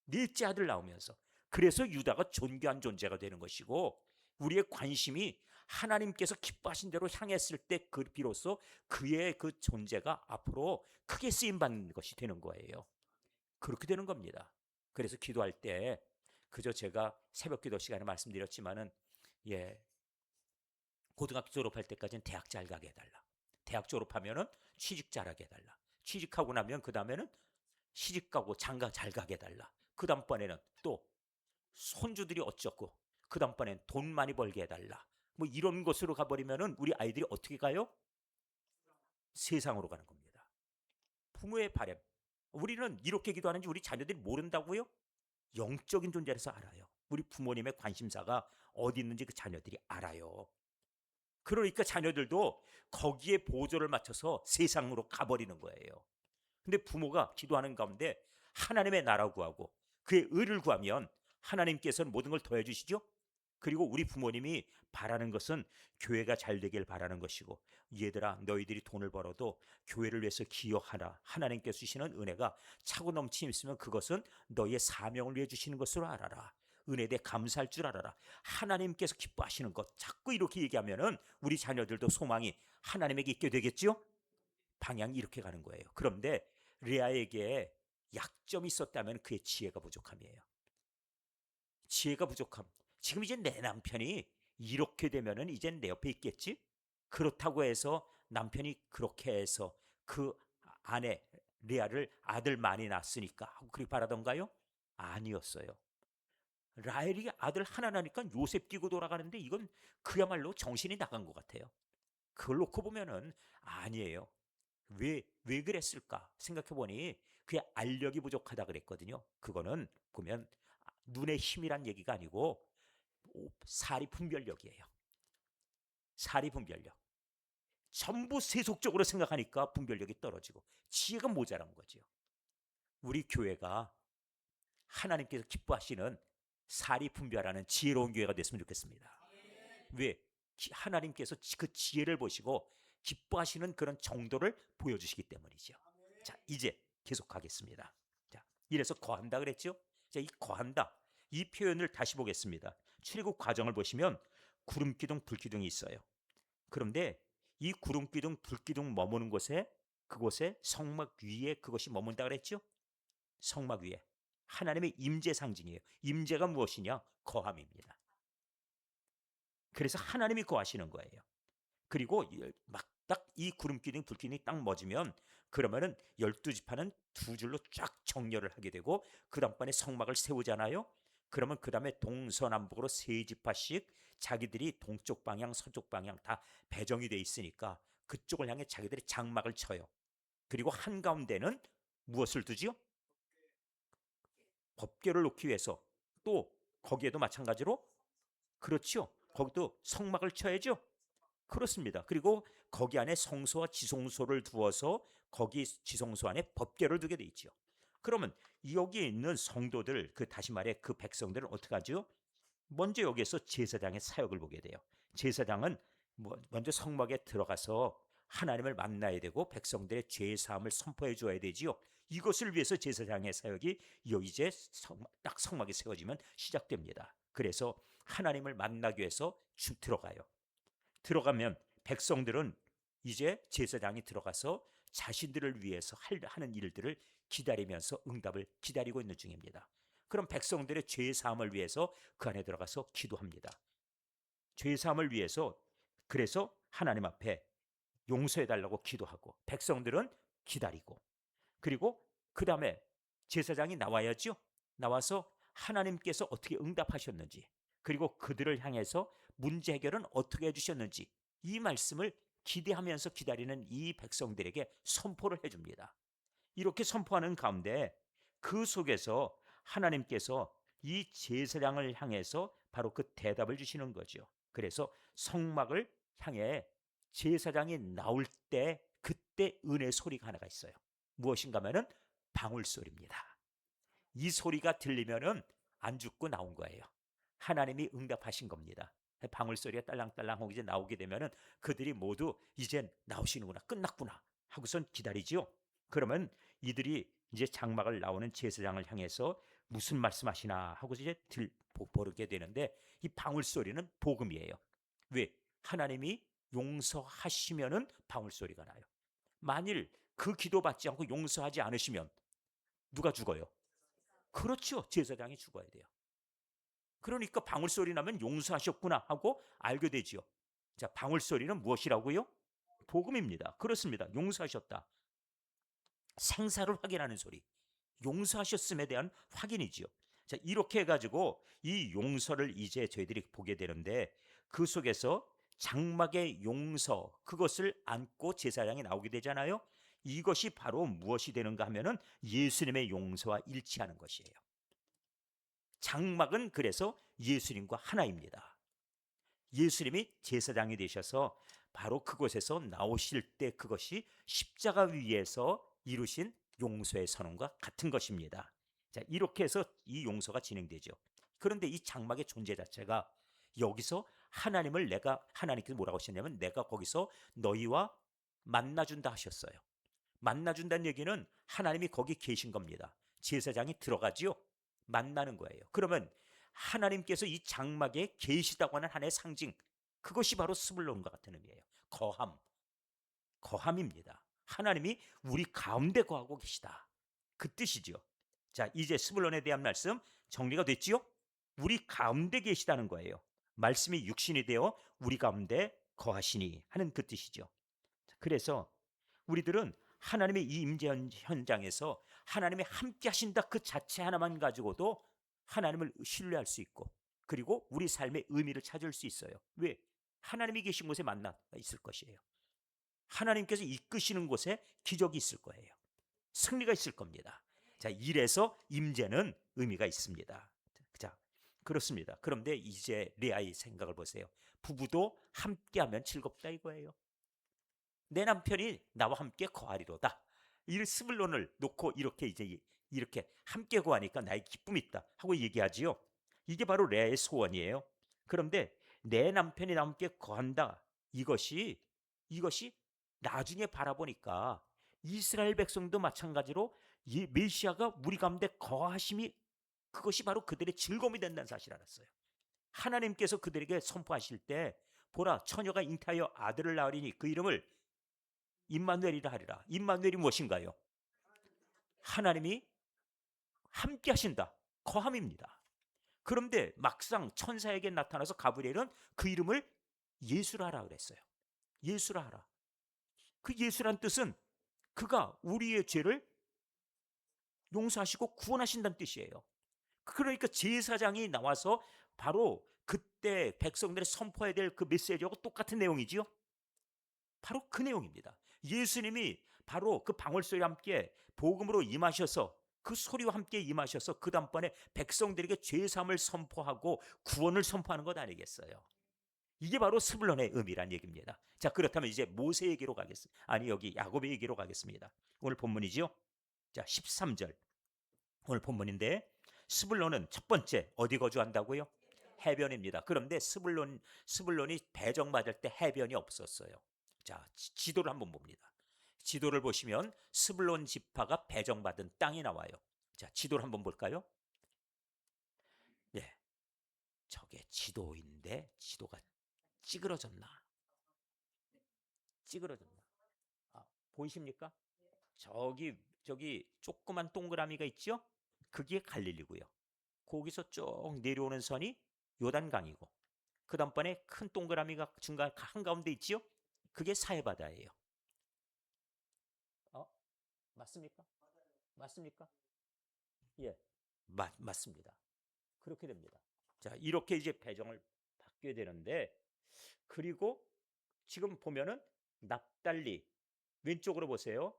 넷째 아들 나오면서. 그래서 유다가 존귀한 존재가 되는 것이고 우리의 관심이 하나님께서 기뻐하신 대로 향했을 때 비로소 그의 그 존재가 앞으로 크게 쓰임 받는 것이 되는 거예요. 그렇게 되는 겁니다. 그래서 기도할 때 그저 제가 새벽 기도 시간에 말씀드렸지만은 고등학교 졸업할 때까지는 대학 잘 가게 해달라. 대학 졸업하면은 취직 잘하게 해달라. 취직하고 나면 그 다음에는 시집 가고 장가 잘 가게 해달라. 그 다음번에는 또 손주들이 어쩌고 그 다음번엔 돈 많이 벌게 해달라. 뭐 이런 것으로 가버리면은 우리 아이들이 어떻게 가요? 세상으로 가는 겁니다. 부모의 바램. 우리는 이렇게 기도하는지 우리 자녀들이 모른다고요? 영적인 존재라서 알아요. 우리 부모님의 관심사가 어디 있는지 그 자녀들이 알아요. 그러니까 자녀들도 거기에 보조를 맞춰서 세상으로 가버리는 거예요. 근데 부모가 기도하는 가운데 하나님의 나라 구하고 그의 의를 구하면 하나님께서는 모든 걸 더해 주시죠. 그리고 우리 부모님이 바라는 것은 교회가 잘 되길 바라는 것이고, 얘들아 너희들이 돈을 벌어도 교회를 위해서 기여하라. 하나님께서 주시는 은혜가 차고 넘치면 있으면 그것은 너희의 사명을 위해 주시는 것으로 알아라. 은혜에 대해 감사할 줄 알아라. 하나님께서 기뻐하시는 것 자꾸 이렇게 얘기하면은 우리 자녀들도 소망이 하나님에게 있게 되겠죠. 방향이 이렇게 가는 거예요. 그런데 레아에게 약점이 있었다면 그의 지혜가 부족함이에요. 지혜가 부족함. 지금 이제 내 남편이 이렇게 되면은 이젠 내 옆에 있겠지? 그렇다고 해서 남편이 그렇게 해서 그 아내 레아를 아들 많이 낳았으니까 하고 그렇게 바라던가요? 아니었어요. 라헬이 아들 하나 나니까 요셉 뛰고 돌아가는데 이건 그야말로 정신이 나간 것 같아요. 그걸 놓고 보면은 아니에요. 왜 그랬을까 생각해보니 그의 알력이 부족하다 그랬거든요. 그거는 보면 눈의 힘이란 얘기가 아니고 사리분별력이에요. 사리분별력. 전부 세속적으로 생각하니까 분별력이 떨어지고 지혜가 모자란 거죠. 우리 교회가 하나님께서 기뻐하시는 사리분별하는 지혜로운 교회가 됐으면 좋겠습니다. 왜? 하나님께서 그 지혜를 보시고 기뻐하시는 그런 정도를 보여주시기 때문이죠. 자, 이제 계속하겠습니다. 자, 이래서 거한다 그랬죠? 자, 이 거한다. 이 표현을 다시 보겠습니다. 출애굽 과정을 보시면 구름기둥, 불기둥이 있어요. 그런데 이 구름기둥, 불기둥 머무는 곳에 그곳에 성막 위에 그것이 머문다 그랬죠? 성막 위에. 하나님의 임재 상징이에요. 임재가 무엇이냐? 거함입니다. 그래서 하나님이 거하시는 거예요. 그리고 막 딱 이 구름기둥 불기둥이 딱 멎으면 그러면은 12지파는 두 줄로 쫙 정렬을 하게 되고 그 다음번에 성막을 세우잖아요. 그러면 그 다음에 동서남북으로 세 지파씩 자기들이 동쪽 방향 서쪽 방향 다 배정이 돼 있으니까 그쪽을 향해 자기들이 장막을 쳐요. 그리고 한가운데는 무엇을 두지요? 법궤를 놓기 위해서. 또 거기에도 마찬가지로 그렇죠. 거기도 성막을 쳐야죠. 그렇습니다. 그리고 거기 안에 성소와 지성소를 두어서 거기 지성소 안에 법궤를 두게 돼 있죠. 그러면 여기에 있는 성도들, 그 다시 말해 그 백성들은 어떻게 하죠? 먼저 여기에서 제사장의 사역을 보게 돼요. 제사장은 먼저 성막에 들어가서 하나님을 만나야 되고 백성들의 죄 사함을 선포해 줘야 되지요. 이것을 위해서 제사장의 사역이 이제 딱 성막이 세워지면 시작됩니다. 그래서 하나님을 만나기 위해서 들어가요. 들어가면 백성들은 이제 제사장이 들어가서 자신들을 위해서 하는 일들을 기다리면서 응답을 기다리고 있는 중입니다. 그럼 백성들의 죄 사함을 위해서 그 안에 들어가서 기도합니다. 죄 사함을 위해서 그래서 하나님 앞에 용서해 달라고 기도하고 백성들은 기다리고 그리고 그 다음에 제사장이 나와야죠. 나와서 하나님께서 어떻게 응답하셨는지 그리고 그들을 향해서 문제 해결은 어떻게 해주셨는지 이 말씀을 기대하면서 기다리는 이 백성들에게 선포를 해줍니다. 이렇게 선포하는 가운데 그 속에서 하나님께서 이 제사장을 향해서 바로 그 대답을 주시는 거죠. 그래서 성막을 향해 제사장이 나올 때 그때 은혜 소리가 하나가 있어요. 무엇인가 하면은 방울 소리입니다. 이 소리가 들리면은 안 죽고 나온 거예요. 하나님이 응답하신 겁니다. 방울 소리가 딸랑딸랑하고 이제 나오게 되면은 그들이 모두 이젠 나오시는구나, 끝났구나 하고선 기다리지요. 그러면 이들이 이제 장막을 나오는 제사장을 향해서 무슨 말씀하시나 하고 이제 보르게 되는데 이 방울 소리는 복음이에요. 왜? 하나님이 용서하시면은 방울 소리가 나요. 만일 그 기도 받지 않고 용서하지 않으시면 누가 죽어요? 그렇죠. 제사장이 죽어야 돼요. 그러니까 방울 소리 나면 용서하셨구나 하고 알게 되지요. 자, 방울 소리는 무엇이라고요? 복음입니다. 그렇습니다. 용서하셨다. 생사를 확인하는 소리. 용서하셨음에 대한 확인이지요. 자, 이렇게 해가지고 이 용서를 이제 저희들이 보게 되는데 그 속에서 장막의 용서 그것을 안고 제사장이 나오게 되잖아요. 이것이 바로 무엇이 되는가 하면은 예수님의 용서와 일치하는 것이에요. 장막은 그래서 예수님과 하나입니다. 예수님이 제사장이 되셔서 바로 그곳에서 나오실 때 그것이 십자가 위에서 이루신 용서의 선언과 같은 것입니다. 자, 이렇게 해서 이 용서가 진행되죠. 그런데 이 장막의 존재 자체가 여기서 하나님께서 뭐라고 하셨냐면 내가 거기서 너희와 만나준다 하셨어요. 만나준다는 얘기는 하나님이 거기 계신 겁니다. 제사장이 들어가지요. 만나는 거예요. 그러면 하나님께서 이 장막에 계시다고 하는 하나의 상징, 그것이 바로 스불론과 같은 의미예요. 거함입니다. 하나님이 우리 가운데 거하고 계시다. 그 뜻이죠. 자, 이제 스불론에 대한 말씀 정리가 됐지요? 우리 가운데 계시다는 거예요. 말씀이 육신이 되어 우리 가운데 거하시니 하는 그 뜻이죠. 그래서 우리들은 하나님의 이 임재 현장에서 하나님이 함께 하신다 그 자체 하나만 가지고도 하나님을 신뢰할 수 있고, 그리고 우리 삶의 의미를 찾을 수 있어요. 왜? 하나님이 계신 곳에 만나가 있을 것이에요. 하나님께서 이끄시는 곳에 기적이 있을 거예요. 승리가 있을 겁니다. 자, 이래서 임재는 의미가 있습니다. 자, 그렇습니다. 그런데 이제 레아의 생각을 보세요. 부부도 함께하면 즐겁다 이거예요. 내 남편이 나와 함께 거하리로다. 이 스불론을 놓고 이렇게 함께 거하니까 나의 기쁨이 있다 하고 얘기하지요. 이게 바로 레아의 소원이에요. 그런데 내 남편이 나와 함께 거한다. 이것이 나중에 바라보니까 이스라엘 백성도 마찬가지로 이 메시아가 우리 가운데 거하심이 그것이 바로 그들의 즐거움이 된다는 사실을 알았어요. 하나님께서 그들에게 선포하실 때 보라 처녀가 잉태하여 아들을 낳으리니 그 이름을 임마누엘이라 하리라. 임마누엘이 무엇인가요? 하나님이 함께 하신다. 거함입니다. 그런데 막상 천사에게 나타나서 가브리엘은 그 이름을 예수라 하라 그랬어요. 예수라 하라. 그 예수란 뜻은 그가 우리의 죄를 용서하시고 구원하신다는 뜻이에요. 그러니까 제사장이 나와서 바로 그때 백성들이 선포해야 될 그 메시지하고 똑같은 내용이지요. 바로 그 내용입니다. 예수님이 바로 그 방울소리와 함께 복음으로 임하셔서 그 소리와 함께 임하셔서 그 다음번에 백성들에게 죄사함을 선포하고 구원을 선포하는 것 아니겠어요? 이게 바로 스불론의 의미란 얘기입니다. 자, 그렇다면 이제 모세에게로 가겠습니다. 아니, 여기 야곱에게로 가겠습니다. 오늘 본문이지요. 자, 13절. 오늘 본문인데 스불론은 첫 번째 어디 거주한다고요? 해변입니다. 그런데 스불론이 배정받을 때 해변이 없었어요. 자, 지도를 한번 봅니다. 지도를 보시면 스불론 지파가 배정받은 땅이 나와요. 자, 지도를 한번 볼까요? 네, 저게 지도인데 지도가 찌그러졌나? 찌그러졌나? 아, 보이십니까? 저기 조그만 동그라미가 있죠? 그게 갈릴리고요. 거기서 쭉 내려오는 선이 요단강이고, 그 다음번에 큰 동그라미가 중간 한가운데 있지요? 그게 사해바다예요. 맞습니까? 맞습니까? 예, 맞습니다. 그렇게 됩니다. 자, 이렇게 이제 배정을 받게 되는데, 그리고 지금 보면은 납달리 왼쪽으로 보세요.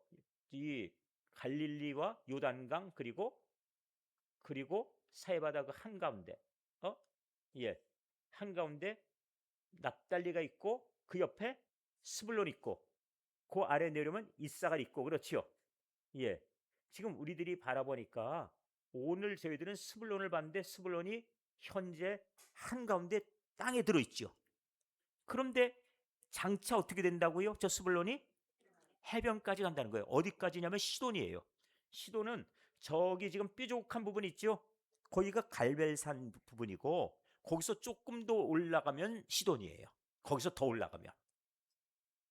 이 갈릴리와 요단강 그리고 사해바다 그 한가운데, 어? 예, 한가운데 납달리가 있고 그 옆에 스불론 있고 그 아래 내려오면 이사갈 있고 그렇지요. 예, 지금 우리들이 바라보니까 오늘 저희들은 스불론을 봤는데 스불론이 현재 한가운데 땅에 들어있죠. 그런데 장차 어떻게 된다고요? 저 스불론이 해변까지 간다는 거예요. 어디까지냐면 시돈이에요. 시돈은 저기 지금 뾰족한 부분 있죠? 거기가 갈멜산 부분이고 거기서 조금 더 올라가면 시돈이에요. 거기서 더 올라가면.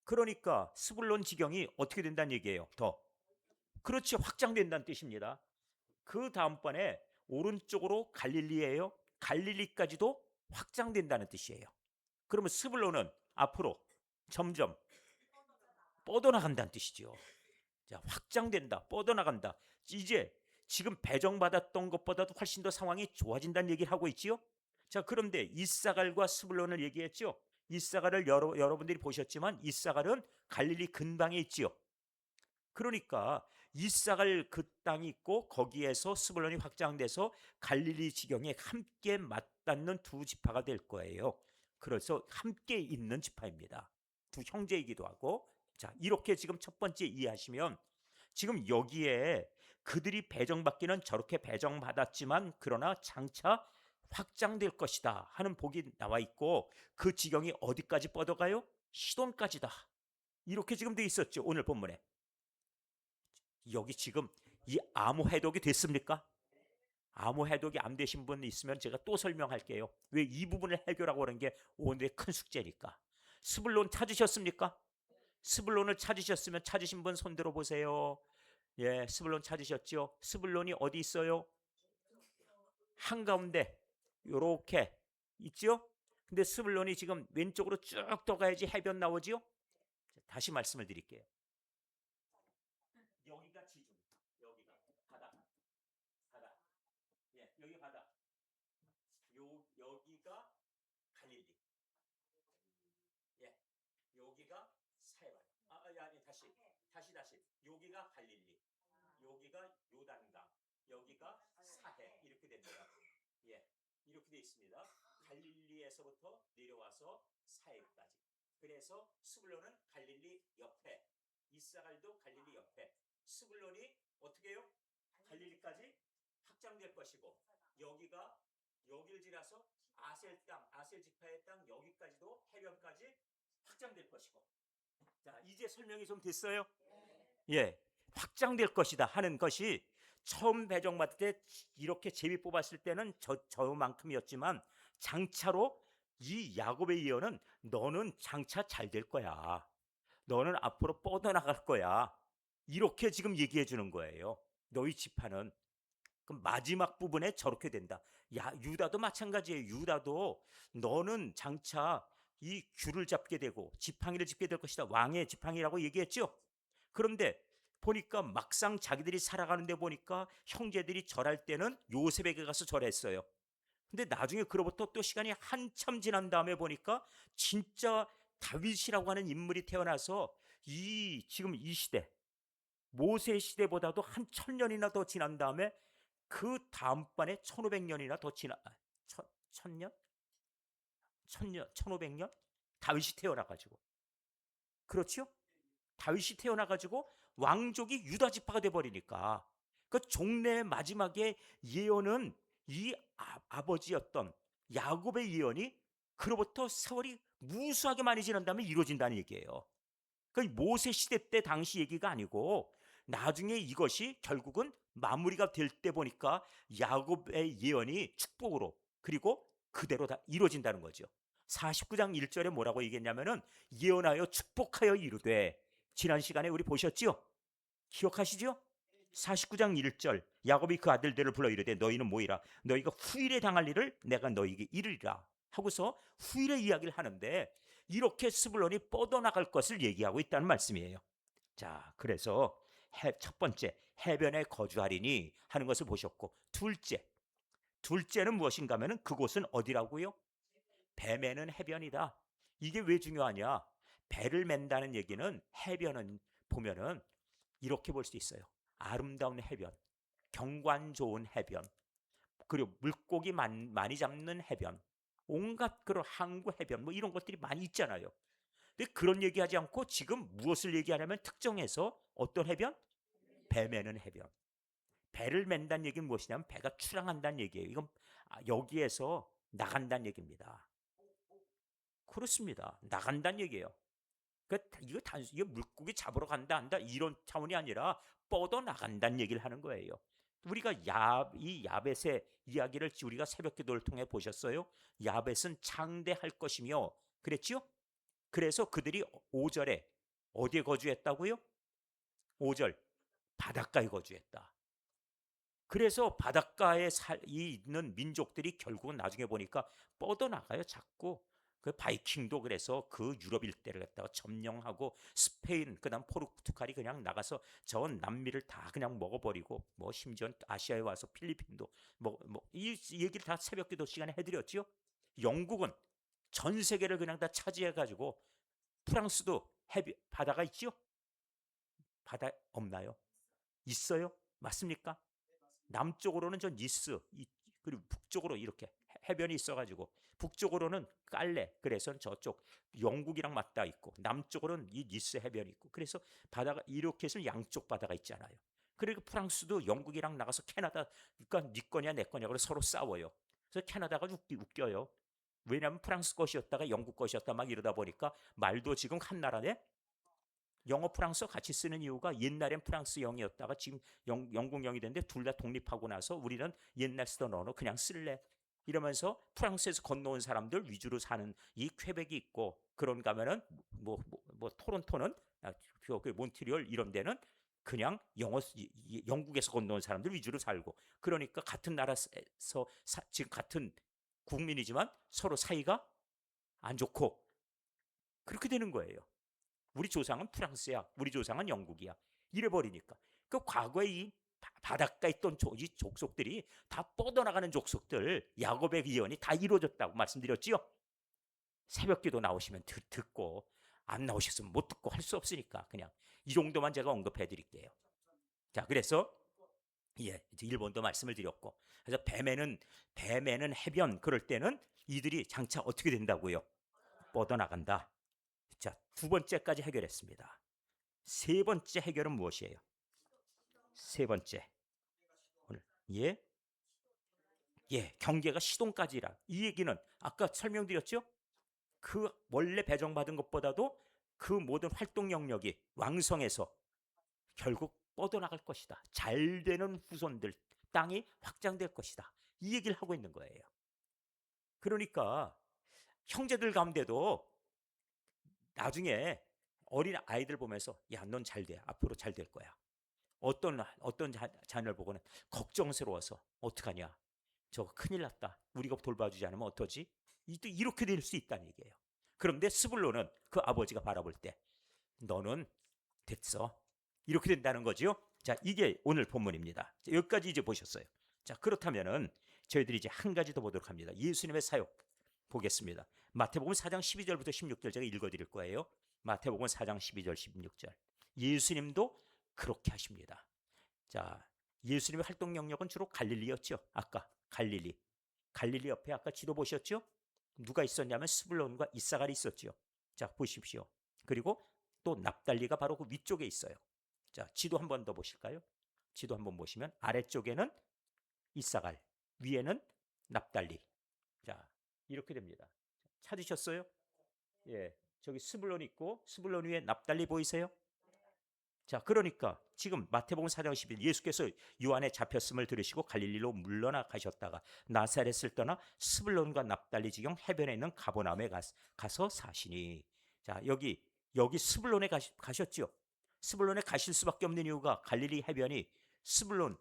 그러니까 스불론 지경이 어떻게 된다는 얘기예요. 더. 그렇지, 확장된다는 뜻입니다. 그 다음번에 오른쪽으로 갈릴리예요. 갈릴리까지도 확장된다는 뜻이에요. 그러면 스불론은 앞으로 점점 뻗어나간다는 뜻이죠. 자, 확장된다, 뻗어나간다. 이제 지금 배정받았던 것보다도 훨씬 더 상황이 좋아진다는 얘기를 하고 있지요. 자, 그런데 이사갈과 스불론을 얘기했죠. 이사갈을 여러분들이 보셨지만 이사갈은 갈릴리 근방에 있지요. 그러니까 이사갈 그 땅이 있고 거기에서 스불론이 확장돼서 갈릴리 지경에 함께 맞닿는 두 지파가 될 거예요. 그래서 함께 있는 지파입니다. 두 형제이기도 하고. 자, 이렇게 지금 첫 번째 이해하시면 지금 여기에 그들이 배정받기는 저렇게 배정받았지만 그러나 장차 확장될 것이다 하는 복이 나와 있고, 그 지경이 어디까지 뻗어가요? 시돈까지다. 이렇게 지금 돼 있었죠, 오늘 본문에. 여기 지금 이 암호 해독이 됐습니까? 암호 해독이 안 되신 분 있으면 제가 또 설명할게요. 왜 이 부분을 해결하고 그런 게 오늘의 큰 숙제니까. 스불론 찾으셨습니까? 스불론을 찾으셨으면 찾으신 분 손 들어 보세요. 예, 스불론 찾으셨죠? 스불론이 어디 있어요? 한가운데 요렇게 있죠? 근데 스불론이 지금 왼쪽으로 쭉 더 가야지 해변 나오지요? 다시 말씀을 드릴게요. 여기가 지중, 여기가 바다, 바다. 예, 여기 바다. 여기가 갈릴리. 예, 여기가 사해발. 아니 다시. 여기가 갈릴리. 여기가 요단강. 여기가 사해. 이렇게 됩니다. 예, 이렇게 돼 있습니다. 갈릴리에서부터 내려와서 사해까지. 그래서 스불론은 갈릴리 옆에, 이사갈도 갈릴리 옆에. 스불론이 어떻게 해요? 갈릴리까지 확장될 것이고, 여기가 여기를 지나서 아셀 땅, 아셀 지파의 땅 여기까지도 해변까지 확장될 것이고. 자, 이제 설명이 좀 됐어요? 예, 확장될 것이다 하는 것이 처음 배정받을 때 이렇게 제비 뽑았을 때는 저만큼이었지만 장차로 이 야곱의 예언은 너는 장차 잘 될 거야. 너는 앞으로 뻗어나갈 거야. 이렇게 지금 얘기해 주는 거예요. 너희 지파는. 그럼 마지막 부분에 저렇게 된다. 야, 유다도 마찬가지예요. 유다도 너는 장차 이 귤을 잡게 되고 지팡이를 짚게 될 것이다. 왕의 지팡이라고 얘기했죠. 그런데 보니까 막상 자기들이 살아가는데 보니까 형제들이 절할 때는 요셉에게 가서 절했어요. 근데 나중에 그로부터 또 시간이 한참 지난 다음에 보니까 진짜 다윗이라고 하는 인물이 태어나서 지금 이 시대, 모세 시대보다도 한 1000년이나 더 지난 다음에 그 다음번에 1500년이나 더 지나, 1000년? 1000년, 1500년? 다윗이 태어나가지고. 그렇죠? 다윗이 태어나가지고 왕족이 유다 지파가 돼버리니까 그 종래의 마지막에 예언은 이 아버지였던 야곱의 예언이 그로부터 세월이 무수하게 많이 지난 다음에 이루어진다는 얘기예요. 그 모세 시대 때 당시 얘기가 아니고 나중에 이것이 결국은 마무리가 될 때 보니까 야곱의 예언이 축복으로 그리고 그대로 다 이루어진다는 거죠. 49장 1절에 뭐라고 얘기했냐면은 예언하여 축복하여 이루되, 지난 시간에 우리 보셨죠? 기억하시죠? 49장 1절 야곱이 그 아들들을 불러 이르되 너희는 모이라, 너희가 후일에 당할 일을 내가 너희에게 이르리라 하고서 후일의 이야기를 하는데 이렇게 스불론이 뻗어나갈 것을 얘기하고 있다는 말씀이에요. 자, 그래서 첫 번째 해변에 거주하리니 하는 것을 보셨고, 둘째는 무엇인가 하면은 그곳은 어디라고요? 배 매는 해변이다. 이게 왜 중요하냐? 배를 맨다는 얘기는 해변은 보면은 이렇게 볼 수 있어요. 아름다운 해변, 경관 좋은 해변, 그리고 물고기 많이 잡는 해변, 온갖 그런 항구 해변 뭐 이런 것들이 많이 있잖아요. 근데 그런 얘기하지 않고 지금 무엇을 얘기하냐면 특정해서 어떤 해변? 배 매는 해변. 배를 맨다는 얘기는 무엇이냐면 배가 출항한다는 얘기예요. 이건 여기에서 나간다는 얘기입니다. 그렇습니다. 나간다는 얘기예요. 이거 단순히 물고기 잡으러 간다 한다 이런 차원이 아니라 뻗어 나간다는 얘기를 하는 거예요. 우리가 이 야벳의 이야기를 우리가 새벽기도를 통해 보셨어요. 야벳은 창대할 것이며 그랬죠? 그래서 그들이 5절에 어디에 거주했다고요? 5절 바닷가에 거주했다. 그래서 바닷가에 있는 민족들이 결국은 나중에 보니까 뻗어나가요. 자꾸 그 바이킹도 그래서 그 유럽 일대를 갖다가 점령하고 스페인 그다음 포르투갈이 그냥 나가서 저 남미를 다 그냥 먹어버리고 뭐 심지어 아시아에 와서 필리핀도 이 얘기를 다 새벽기도 시간에 해드렸죠. 영국은 전 세계를 그냥 다 차지해가지고 프랑스도 바다가 있죠. 바다 없나요? 있어요? 맞습니까? 남쪽으로는 저 니스, 그리고 북쪽으로 이렇게 해변이 있어가지고 북쪽으로는 깔레, 그래서 저쪽 영국이랑 맞닿아 있고 남쪽으로는 이 니스 해변이 있고 그래서 바다가 이렇게 해서 양쪽 바다가 있잖아요. 그리고 프랑스도 영국이랑 나가서 캐나다, 그러니까 네 거냐 내 거냐 그래서 서로 싸워요. 그래서 캐나다가 웃겨요. 왜냐하면 프랑스 것이었다가 영국 것이었다 막 이러다 보니까 말도 지금 한 나라네. 영어 프랑스어 같이 쓰는 이유가 옛날엔 프랑스 영이었다가 지금 영국 영이 됐는데 둘 다 독립하고 나서 우리는 옛날 쓰던 언어 그냥 쓸래 이러면서 프랑스에서 건너온 사람들 위주로 사는 이 퀘벡이 있고, 그런가 하면은 토론토는 그 몬트리올 이런 데는 그냥 영국에서 건너온 사람들 위주로 살고, 그러니까 같은 나라에서 지금 같은 국민이지만 서로 사이가 안 좋고 그렇게 되는 거예요. 우리 조상은 프랑스야, 우리 조상은 영국이야. 이래버리니까. 그 과거에 이 바닷가에 있던 이 족속들이 다 뻗어나가는 족속들, 야곱의 예언이 다 이루어졌다고 말씀드렸지요. 새벽기도 나오시면 듣고, 안 나오셨으면 못 듣고 할 수 없으니까 그냥 이 정도만 제가 언급해 드릴게요. 자, 그래서 이제 일본도 말씀을 드렸고, 그래서 뱀에는 해변, 그럴 때는 이들이 장차 어떻게 된다고요? 뻗어나간다. 자, 두 번째까지 해결했습니다. 세 번째 해결은 무엇이에요? 세 번째. 오늘 예? 예, 경계가 시동까지라. 이 얘기는 아까 설명드렸죠? 그 원래 배정받은 것보다도 그 모든 활동 영역이 왕성해서 결국 뻗어나갈 것이다. 잘 되는 후손들, 땅이 확장될 것이다. 이 얘기를 하고 있는 거예요. 그러니까 형제들 가운데도 나중에 어린 아이들 보면서 야, 넌 잘 돼. 앞으로 잘 될 거야. 어떤 자녀를 보고는 걱정스러워서 어떡하냐. 저거 큰일 났다. 우리가 돌봐주지 않으면 어떠지? 이렇게 될 수 있다는 얘기예요. 그런데 스불론은 그 아버지가 바라볼 때 너는 됐어. 이렇게 된다는 거죠. 자, 이게 오늘 본문입니다. 자, 여기까지 이제 보셨어요. 자, 그렇다면은 저희들이 이제 한 가지 더 보도록 합니다. 예수님의 사역 보겠습니다. 마태복음 4장 12절부터 16절 제가 읽어드릴 거예요. 마태복음 4장 12절 16절. 예수님도 그렇게 하십니다. 자, 예수님의 활동 영역은 주로 갈릴리였죠. 아까 갈릴리 옆에 아까 지도 보셨죠? 누가 있었냐면 스불론과 이사갈이 있었죠. 자, 보십시오. 그리고 또 납달리가 바로 그 위쪽에 있어요. 자, 지도 한 번 더 보실까요? 지도 한번 보시면 아래쪽에는 이사갈, 위에는 납달리. 자, 이렇게 됩니다. 찾으셨어요? 예, 저기 스불론 있고 스불론 위에 납달리 보이세요? 자, 그러니까 지금 마태복음 4장 11 예수께서 요한에 잡혔음을 들으시고 갈릴리로 물러나 가셨다가 나사렛을 떠나 스불론과 납달리 지경 해변에 있는 가버나움에 가서 사시니. 자, 여기 스불론에 가셨죠. 스불론에 가실 수밖에 없는 이유가 갈릴리 해변이 스불론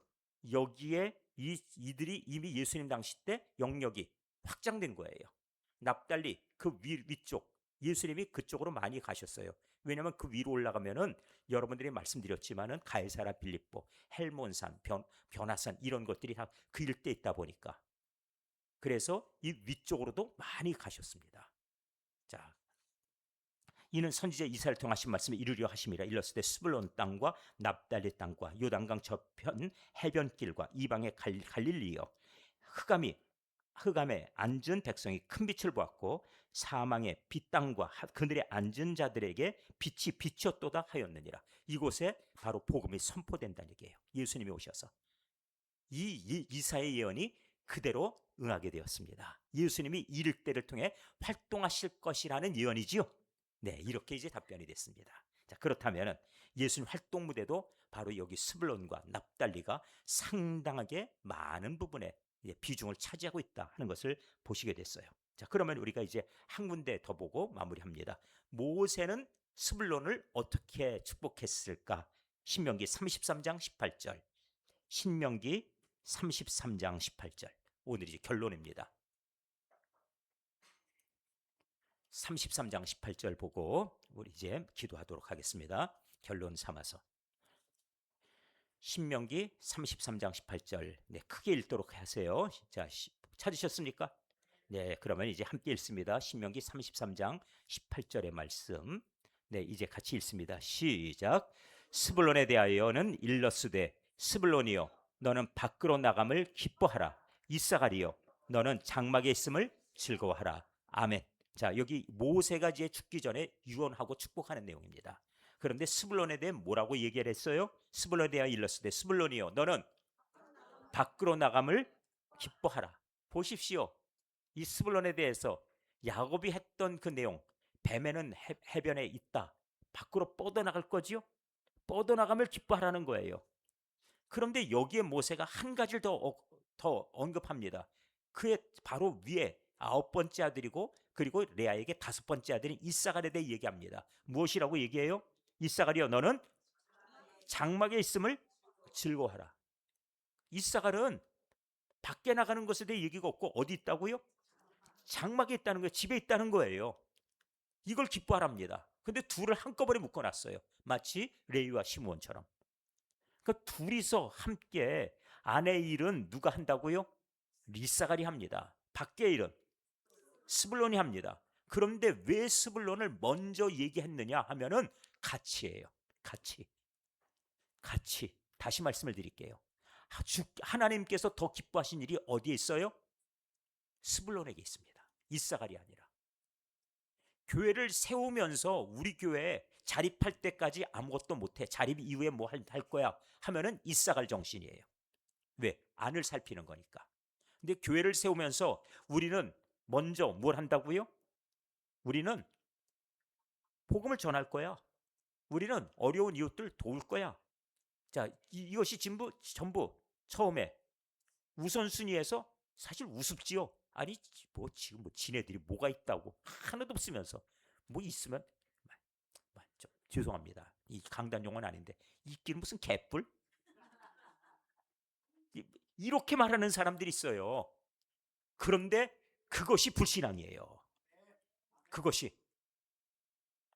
여기에 이들이 이미 예수님 당시 때 영역이 확장된 거예요. 납달리 그 위쪽 예수님이 그쪽으로 많이 가셨어요. 왜냐하면 그 위로 올라가면은 여러분들이 말씀드렸지만은 가이사라 빌립보, 헬몬산, 변화산 이런 것들이 다 그 일대에 있다 보니까 그래서 이 위쪽으로도 많이 가셨습니다. 자, 이는 선지자 이사야를 통하신 말씀을 이루려 하심이라. 일렀을 때 스불론 땅과 납달리 땅과 요단강 저편 해변길과 이방의 갈릴리여 흑암에 앉은 백성이 큰 빛을 보았고 사망의 빛 땅과 그들의 앉은 자들에게 빛이 비쳤도다 하였느니라. 이곳에 바로 복음이 선포된다는 얘기예요. 예수님이 오셔서 이 이사의 예언이 그대로 응하게 되었습니다. 예수님이 이를 때를 통해 활동하실 것이라는 예언이지요. 네, 이렇게 이제 답변이 됐습니다. 자, 그렇다면 예수님 활동 무대도 바로 여기 스불론과 납달리가 상당하게 많은 부분에 비중을 차지하고 있다 하는 것을 보시게 됐어요. 자, 그러면 우리가 이제 한 군데 더 보고 마무리합니다. 모세는 스불론을 어떻게 축복했을까? 신명기 33장 18절. 신명기 33장 18절. 오늘 이제 결론입니다. 33장 18절 보고 우리 이제 기도하도록 하겠습니다. 결론 삼아서. 신명기 33장 18절. 네, 크게 읽도록 하세요. 자, 찾으셨습니까? 네, 그러면 이제 함께 읽습니다. 신명기 33장 18절의 말씀. 네, 이제 같이 읽습니다. 시작. 스불론에 대하여는 일러스되 스불론이여 너는 밖으로 나감을 기뻐하라. 이사갈이여 너는 장막에 있음을 즐거워하라. 아멘. 자, 여기 모세가 이제 죽기 전에 유언하고 축복하는 내용입니다. 그런데 스불론에 대해 뭐라고 얘기를 했어요? 스불론에 대해 일렀을 때 스불론이요, 너는 밖으로 나감을 기뻐하라. 보십시오. 이 스불론에 대해서 야곱이 했던 그 내용, 뱀에는 해변에 있다, 밖으로 뻗어나갈 거지요. 뻗어나감을 기뻐하라는 거예요. 그런데 여기에 모세가 한 가지를 더 언급합니다. 그의 바로 위에 아홉 번째 아들이고 그리고 레아에게 다섯 번째 아들인 이사갈에 대해 얘기합니다. 무엇이라고 얘기해요? 이사갈이여, 너는 장막에 있음을 즐거워하라. 이사갈은 밖에 나가는 것에 대해 얘기가 없고 어디 있다고요? 장막에 있다는 거예요. 집에 있다는 거예요. 이걸 기뻐하랍니다. 근데 둘을 한꺼번에 묶어놨어요. 마치 레위와 시므온처럼. 그 둘이서 함께 아내의 일은 누가 한다고요? 리사갈이 합니다. 밖의 일은 스불론이 합니다. 그런데 왜 스불론을 먼저 얘기했느냐 하면은 가치예요. 가치. 가치. 다시 말씀을 드릴게요. 하나님께서 더 기뻐하신 일이 어디에 있어요? 스불론에게 있습니다. 이사갈이 아니라. 교회를 세우면서 우리 교회에 자립할 때까지 아무것도 못해. 자립 이후에 뭐 할 거야 하면은 이사갈 정신이에요. 왜? 안을 살피는 거니까. 근데 교회를 세우면서 우리는 먼저 뭘 한다고요? 우리는 복음을 전할 거야. 우리는 어려운 이웃들 도울 거야. 자, 이것이 전부 처음에 우선순위에서 사실 우습지요. 아니 뭐 지금 뭐 지네들이 뭐가 있다고 하나도 없으면서 뭐 있으면 좀 죄송합니다. 이 강단 용어는 아닌데 있기는 무슨 개뿔? 이렇게 말하는 사람들이 있어요. 그런데 그것이 불신앙이에요. 그것이.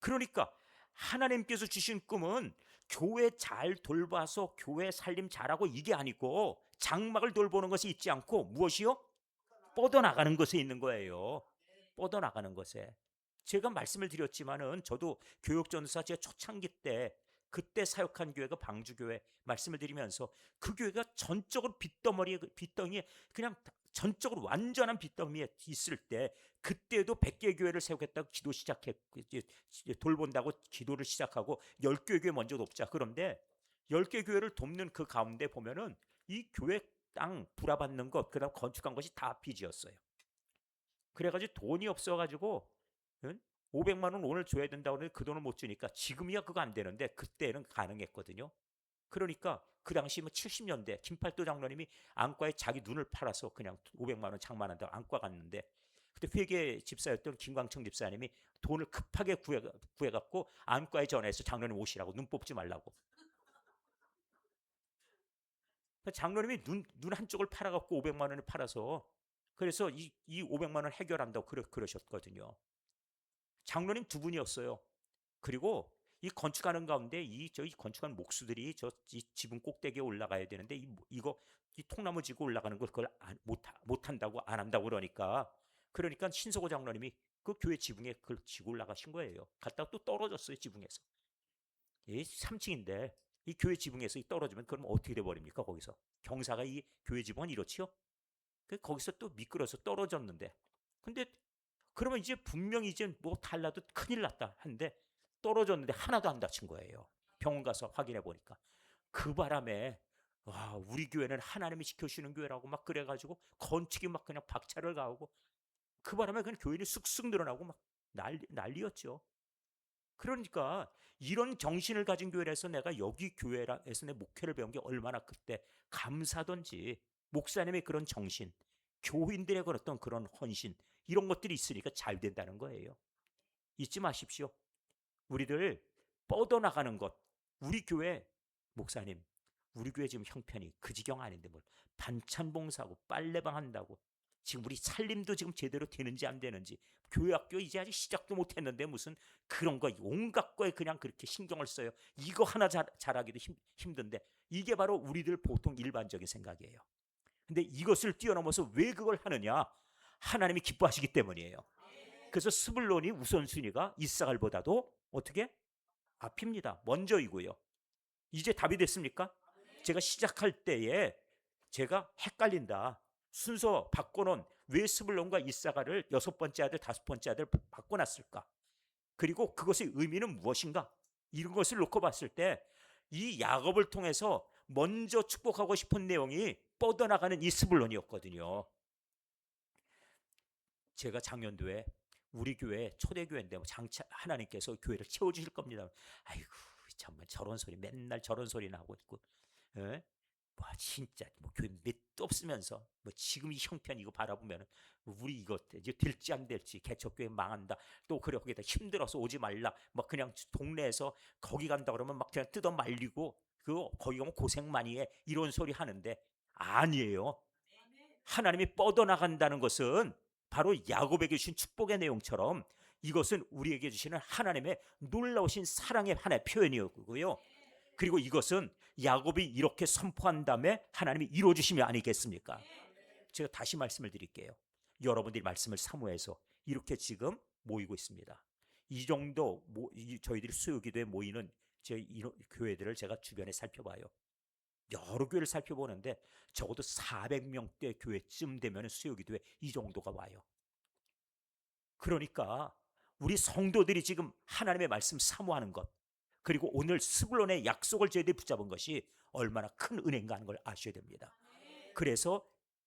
그러니까 하나님께서 주신 꿈은 교회 잘 돌봐서 교회 살림 잘하고 이게 아니고 장막을 돌보는 것이 있지 않고 무엇이요? 뻗어나가는 것에 있는 거예요. 뻗어나가는 것에. 제가 말씀을 드렸지만은 저도 교육전도사 제 초창기 때 그때 사역한 교회가 방주교회 말씀을 드리면서 그 교회가 전적으로 빚덩이에 그냥 전적으로 완전한 빚더미에 있을 때 그때도 100개 교회를 세우겠다고 기도 시작했고 돌본다고 기도를 시작하고 10개 교회 먼저 돕자. 그런데 10개 교회를 돕는 그 가운데 보면은 이 교회 땅 불화받는 것 그다음 건축한 것이 다 빚이었어요. 그래가지고 돈이 없어가지고 500만 원 오늘 줘야 된다고 하는데 그 돈을 못 주니까 지금이야 그거 안 되는데 그때는 가능했거든요. 그러니까 그 당시 뭐 70년대 김팔도 장로님이 안과에 자기 눈을 팔아서 그냥 500만 원 장만한다고 안과 갔는데 그때 회계 집사였던 김광청 집사님이 돈을 급하게 구해갖고 안과에 전화해서 장로님 오시라고 눈 뽑지 말라고. 장로님이 눈 한쪽을 팔아갖고 500만 원을 팔아서 그래서 이 500만 원 해결한다고 그러셨거든요. 장로님 두 분이었어요. 그리고 이 건축하는 가운데 이 건축한 목수들이 이 지붕 꼭대기에 올라가야 되는데 이 통나무 지고 올라가는 걸 그걸 못 한다고 안 한다고 그러니까 신서고 장로님이 그 교회 지붕에 그걸 지고 올라가신 거예요. 갔다가 또 떨어졌어요 지붕에서. 3층인데 이 교회 지붕에서 떨어지면 그럼 어떻게 돼 버립니까 거기서? 경사가 이 교회 지붕은 이렇지요. 거기서 또 미끄러서 떨어졌는데 근데 그러면 이제 분명히 이제 뭐 달라도 큰일 났다 한데 떨어졌는데 하나도 안 다친 거예요. 병원 가서 확인해 보니까. 그 바람에 와, 우리 교회는 하나님이 지켜주시는 교회라고 막 그래가지고 건축이 막 그냥 박차를 가하고 그 바람에 그냥 교인이 쑥쑥 늘어나고 막 난리였죠. 그러니까 이런 정신을 가진 교회에서 내가 여기 교회에서 내 목회를 배운 게 얼마나 그때 감사던지 목사님의 그런 정신, 교인들의 그런 헌신 이런 것들이 있으니까 잘 된다는 거예요. 잊지 마십시오. 우리들 뻗어나가는 것. 우리 교회 목사님, 우리 교회 지금 형편이 그 지경 아닌데 뭘 반찬 봉사하고 빨래방 한다고 지금 우리 살림도 지금 제대로 되는지 안 되는지 교회 학교 이제 아직 시작도 못 했는데 무슨 그런 거 온갖 거에 그냥 그렇게 신경을 써요. 이거 하나 잘하기도 힘든데 이게 바로 우리들 보통 일반적인 생각이에요. 근데 이것을 뛰어넘어서 왜 그걸 하느냐? 하나님이 기뻐하시기 때문이에요. 그래서 스불론이 우선순위가 이사갈보다도 어떻게? 앞입니다. 먼저이고요. 이제 답이 됐습니까? 제가 시작할 때에 제가 헷갈린다. 순서 바꿔놓은 왜 스불론과 이사가를 여섯 번째 아들, 다섯 번째 아들 바꿔놨을까? 그리고 그것의 의미는 무엇인가? 이런 것을 놓고 봤을 때 이 야곱을 통해서 먼저 축복하고 싶은 내용이 뻗어나가는 이 스불론이었거든요. 제가 작년도에 우리 교회 초대교회인데 장차 하나님께서 교회를 채워주실 겁니다. 아이고 정말 저런 소리 맨날 저런 소리 나고 있고, 에? 뭐 진짜 뭐 교회 몇도 없으면서 뭐 지금 이 형편 이거 바라보면 우리 이거 이제 될지 안 될지 개척교회 망한다 또 그래 거기다 힘들어서 오지 말라 막 그냥 동네에서 거기 간다 그러면 막 그냥 뜯어 말리고 그 거기 가면 고생 많이 해 이런 소리 하는데 아니에요. 하나님이 뻗어나간다는 것은 바로 야곱에게 주신 축복의 내용처럼 이것은 우리에게 주시는 하나님의 놀라우신 사랑의 하나의 표현이었고요. 그리고 이것은 야곱이 이렇게 선포한 다음에 하나님이 이루어주심이 아니겠습니까? 제가 다시 말씀을 드릴게요. 여러분들이 말씀을 사모해서 이렇게 지금 모이고 있습니다. 이 정도 저희들이 수요기도에 모이는 제 교회들을 제가 주변에 살펴봐요. 여러 교회를 살펴보는데 적어도 400명대 교회쯤 되면 수요기도에 이 정도가 와요. 그러니까 우리 성도들이 지금 하나님의 말씀 사모하는 것, 그리고 오늘 스불론의 약속을 저희들이 붙잡은 것이 얼마나 큰 은혜인가 하는 걸 아셔야 됩니다. 그래서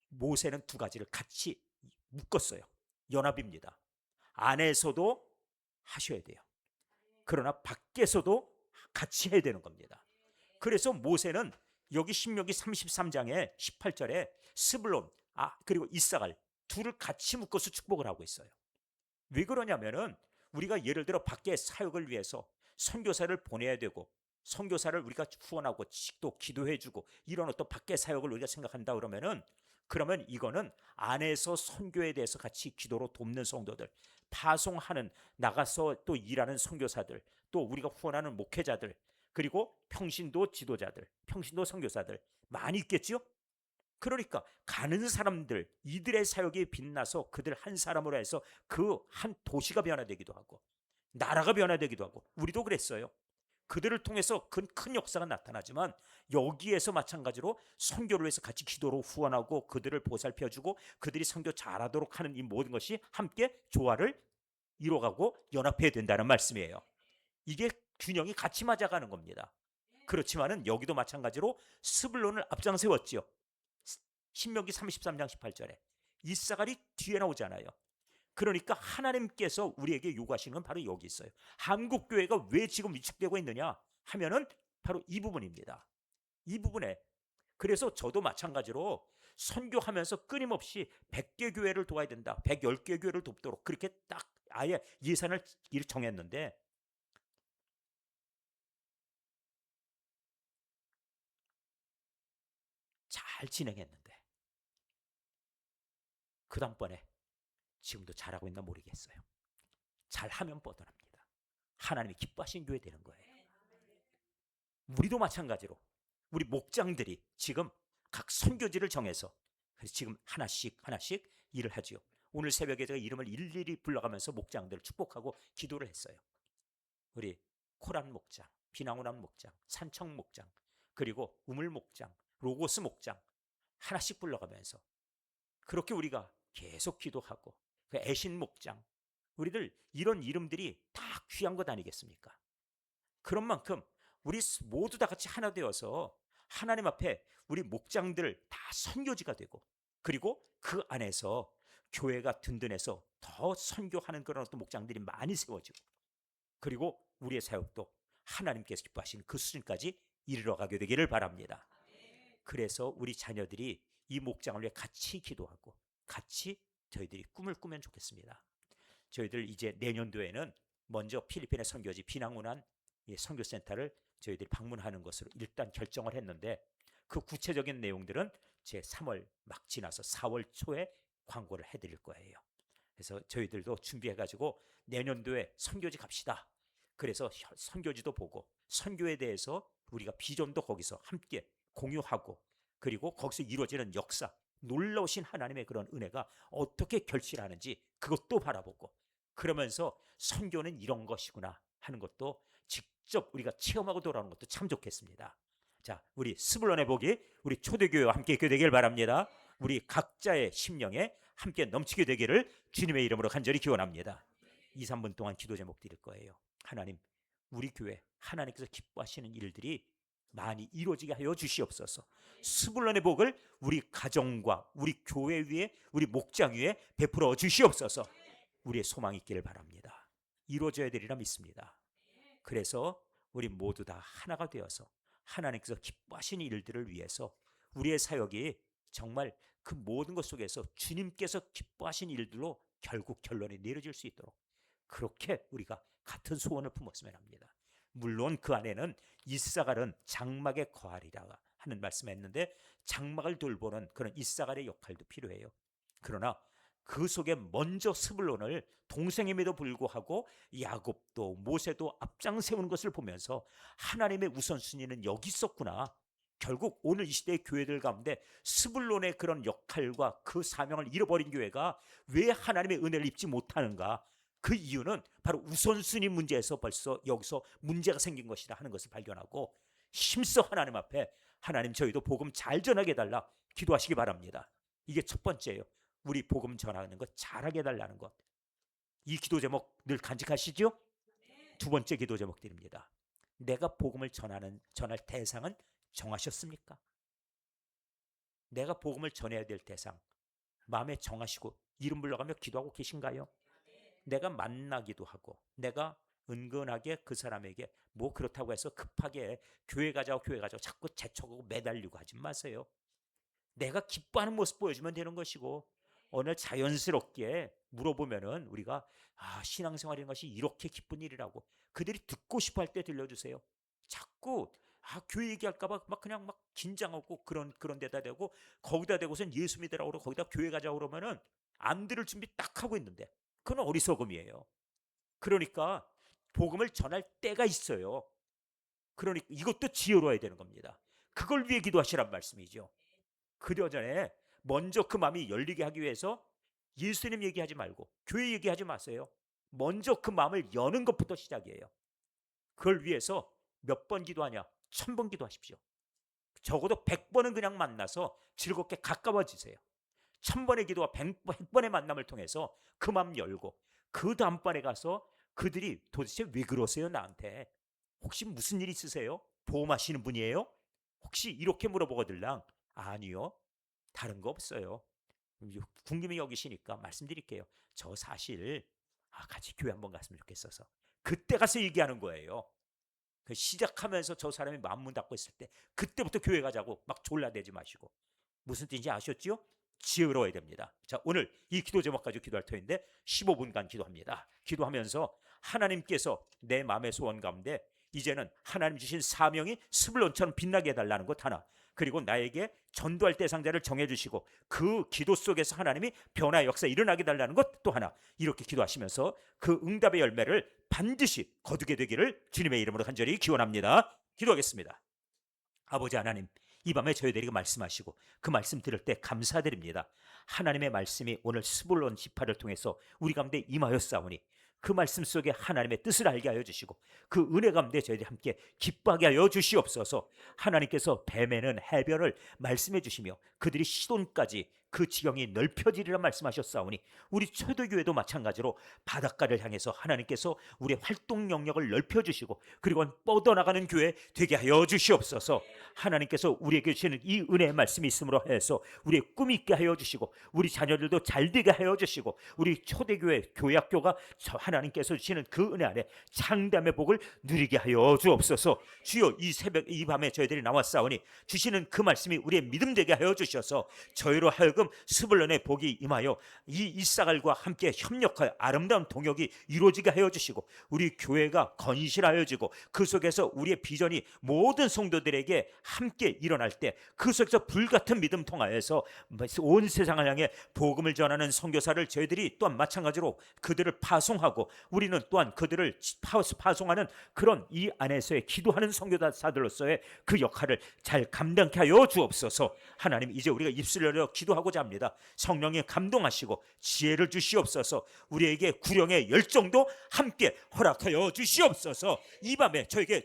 모세는 두 가지를 같이 묶었어요. 연합입니다. 안에서도 하셔야 돼요. 그러나 밖에서도 같이 해야 되는 겁니다. 그래서 모세는 여기 신명기 33장에 18절에 스불론 그리고 이사갈 둘을 같이 묶어서 축복을 하고 있어요. 왜 그러냐면은 우리가 예를 들어 밖에 사역을 위해서 선교사를 보내야 되고 선교사를 우리가 후원하고 또 기도해주고 이런 어떤 밖에 사역을 우리가 생각한다 그러면 이거는 안에서 선교에 대해서 같이 기도로 돕는 성도들, 파송하는 나가서 또 일하는 선교사들, 또 우리가 후원하는 목회자들, 그리고 평신도 지도자들, 평신도 선교사들 많이 있겠죠? 그러니까 가는 사람들 이들의 사역이 빛나서 그들 한 사람으로 해서 그 한 도시가 변화되기도 하고 나라가 변화되기도 하고 우리도 그랬어요. 그들을 통해서 큰 역사가 나타나지만 여기에서 마찬가지로 선교를 위해서 같이 기도로 후원하고 그들을 보살펴주고 그들이 선교 잘하도록 하는 이 모든 것이 함께 조화를 이뤄가고 연합해야 된다는 말씀이에요. 이게 균형이 같이 맞아가는 겁니다. 그렇지만은 여기도 마찬가지로 스불론을 앞장 세웠지요. 신명기 33장 18절에 이사갈이 뒤에 나오잖아요. 그러니까 하나님께서 우리에게 요구하시는 건 바로 여기 있어요. 한국교회가 왜 지금 위축되고 있느냐 하면은 바로 이 부분입니다. 이 부분에 그래서 저도 마찬가지로 선교하면서 끊임없이 100개 교회를 도와야 된다. 110개 교회를 돕도록 그렇게 딱 아예 예산을 정했는데 잘 진행했는데 그 다음번에 지금도 잘하고 있나 모르겠어요. 잘하면 뻗어납니다. 하나님이 기뻐하신 교회 되는 거예요. 우리도 마찬가지로 우리 목장들이 지금 각 선교지를 정해서 그래서 지금 하나씩 일을 하지요. 오늘 새벽에 제가 이름을 일일이 불러가면서 목장들을 축복하고 기도를 했어요. 우리 코란 목장, 비나우란 목장, 산청 목장, 그리고 우물 목장, 로고스 목장 하나씩 불러가면서 그렇게 우리가 계속 기도하고 그 애신 목장 우리들 이런 이름들이 다 귀한 것 아니겠습니까? 그런 만큼 우리 모두 다 같이 하나 되어서 하나님 앞에 우리 목장들 다 선교지가 되고 그리고 그 안에서 교회가 든든해서 더 선교하는 그런 어떤 목장들이 많이 세워지고 그리고 우리의 사역도 하나님께서 기뻐하시는 그 수준까지 이르러 가게 되기를 바랍니다. 그래서 우리 자녀들이 이 목장을 위해 같이 기도하고 같이 저희들이 꿈을 꾸면 좋겠습니다. 저희들 이제 내년도에는 먼저 필리핀의 선교지 비낭운한 선교센터를 저희들이 방문하는 것으로 일단 결정을 했는데 그 구체적인 내용들은 제 3월 막 지나서 4월 초에 광고를 해드릴 거예요. 그래서 저희들도 준비해가지고 내년도에 선교지 갑시다. 그래서 선교지도 보고 선교에 대해서 우리가 비전도 거기서 함께 공유하고 그리고 거기서 이루어지는 역사 놀라우신 하나님의 그런 은혜가 어떻게 결실하는지 그것도 바라보고 그러면서 선교는 이런 것이구나 하는 것도 직접 우리가 체험하고 돌아오는 것도 참 좋겠습니다. 자, 우리 스불론의 복이 우리 초대교회와 함께 있게 되길 바랍니다. 우리 각자의 심령에 함께 넘치게 되기를 주님의 이름으로 간절히 기원합니다. 2, 3분 동안 기도 제목 드릴 거예요. 하나님, 우리 교회 하나님께서 기뻐하시는 일들이 많이 이루어지게 하여 주시옵소서. 스불론의 복을 우리 가정과 우리 교회 위에, 우리 목장 위에 베풀어 주시옵소서. 우리의 소망이 있기를 바랍니다. 이루어져야 되리라 믿습니다. 그래서 우리 모두 다 하나가 되어서 하나님께서 기뻐하시는 일들을 위해서 우리의 사역이 정말 그 모든 것 속에서 주님께서 기뻐하시는 일들로 결국 결론이 내려질 수 있도록 그렇게 우리가 같은 소원을 품었으면 합니다. 물론 그 안에는 이사갈은 장막에 거하리라 하는 말씀했는데 장막을 돌보는 그런 이사갈의 역할도 필요해요. 그러나 그 속에 먼저 스불론을 동생임에도 불구하고 야곱도 모세도 앞장 세우는 것을 보면서 하나님의 우선순위는 여기 있었구나. 결국 오늘 이 시대의 교회들 가운데 스불론의 그런 역할과 그 사명을 잃어버린 교회가 왜 하나님의 은혜를 입지 못하는가? 그 이유는 바로 우선순위 문제에서 벌써 여기서 문제가 생긴 것이다 하는 것을 발견하고 힘써 하나님 앞에 하나님 저희도 복음 잘 전하게 해달라 기도하시기 바랍니다. 이게 첫 번째예요. 우리 복음 전하는 것 잘하게 해달라는 것. 이 기도 제목 늘 간직하시죠? 두 번째 기도 제목 드립니다. 내가 복음을 전할 대상은 정하셨습니까? 내가 복음을 전해야 될 대상 마음에 정하시고 이름 불러가며 기도하고 계신가요? 내가 만나기도 하고 내가 은근하게 그 사람에게 뭐 그렇다고 해서 급하게 교회 가자고 자꾸 재촉하고 매달리고 하지 마세요. 내가 기뻐하는 모습 보여주면 되는 것이고 오늘 자연스럽게 물어보면은 우리가 신앙생활이라는 것이 이렇게 기쁜 일이라고 그들이 듣고 싶어 할 때 들려주세요. 자꾸 교회 얘기할까봐 그냥 긴장하고 그런 데다 대고 거기다 대고선 예수 믿으라고 그러고 거기다 교회 가자고 그러면은 안 들을 준비 딱 하고 있는데 그건 어리석음이에요. 그러니까 복음을 전할 때가 있어요. 그러니까 이것도 지혜로워야 되는 겁니다. 그걸 위해 기도하시란 말씀이죠. 그러 전에 먼저 그 마음이 열리게 하기 위해서 예수님 얘기하지 말고 교회 얘기하지 마세요. 먼저 그 마음을 여는 것부터 시작이에요. 그걸 위해서 몇 번 기도하냐? 1000번 기도하십시오. 적어도 100번은 그냥 만나서 즐겁게 가까워지세요. 1000번의 기도와 100번의 만남을 통해서 그 마음 열고 그 다음번에 가서 그들이 도대체 왜 그러세요 나한테? 혹시 무슨 일 있으세요? 보험하시는 분이에요? 혹시 이렇게 물어보거들랑 아니요. 다른 거 없어요. 궁금히 여기시니까 말씀드릴게요. 저 사실 같이 교회 한번 갔으면 좋겠어서 그때 가서 얘기하는 거예요. 시작하면서 저 사람이 마음 문 닫고 있을 때 그때부터 교회 가자고 막 졸라대지 마시고 무슨 뜻인지 아셨죠? 지혜로워야 됩니다. 자, 오늘 이 기도 제목 가지고 기도할 터인데 15분간 기도합니다. 기도하면서 하나님께서 내 마음의 소원 가운데 이제는 하나님 주신 사명이 스불론처럼 빛나게 해달라는 것 하나, 그리고 나에게 전도할 대상자를 정해주시고 그 기도 속에서 하나님이 변화의 역사 일어나게 해달라는 것 또 하나, 이렇게 기도하시면서 그 응답의 열매를 반드시 거두게 되기를 주님의 이름으로 간절히 기원합니다. 기도하겠습니다. 아버지 하나님, 이 밤에 저희들에게 말씀하시고 그 말씀 들을 때 감사드립니다. 하나님의 말씀이 오늘 스불론 지파를 통해서 우리 가운데 임하였사오니 그 말씀 속에 하나님의 뜻을 알게 하여 주시고 그 은혜 가운데 저희들이 함께 기뻐하게 하여 주시옵소서. 하나님께서 뱀에는 해변을 말씀해 주시며 그들이 시돈까지 그 지경이 넓혀지리라 말씀하셨사오니 우리 초대교회도 마찬가지로 바닷가를 향해서 하나님께서 우리의 활동 영역을 넓혀주시고 그리고 뻗어나가는 교회 되게 하여 주시옵소서. 하나님께서 우리에게 주시는 이 은혜의 말씀이 있음으로 해서 우리의 꿈이 있게 하여 주시고 우리 자녀들도 잘되게 하여 주시고 우리 초대교회 교회학교가 하나님께서 주시는 그 은혜 안에 창담의 복을 누리게 하여 주옵소서. 주여, 이 새벽 이 밤에 저희들이 나왔사오니 주시는 그 말씀이 우리의 믿음 되게 하여 주셔서 저희로 하여금 스불론의 복이 임하여 이 이사갈과 함께 협력하여 아름다운 동역이 이루어지게 하여 주시고 우리 교회가 건실하여지고 그 속에서 우리의 비전이 모든 성도들에게 함께 일어날 때 그 속에서 불같은 믿음 통하여서 온 세상을 향해 복음을 전하는 선교사를 저희들이 또한 마찬가지로 그들을 파송하고 우리는 또한 그들을 파송하는 그런 이 안에서의 기도하는 선교사들로서의 그 역할을 잘 감당케 하여 주옵소서. 하나님, 이제 우리가 입술을 열어 기도하고자 합니다. 성령에 감동하시고 지혜를 주시옵소서. 우리에게 구령의 열정도 함께 허락하여 주시옵소서. 이 밤에 저에게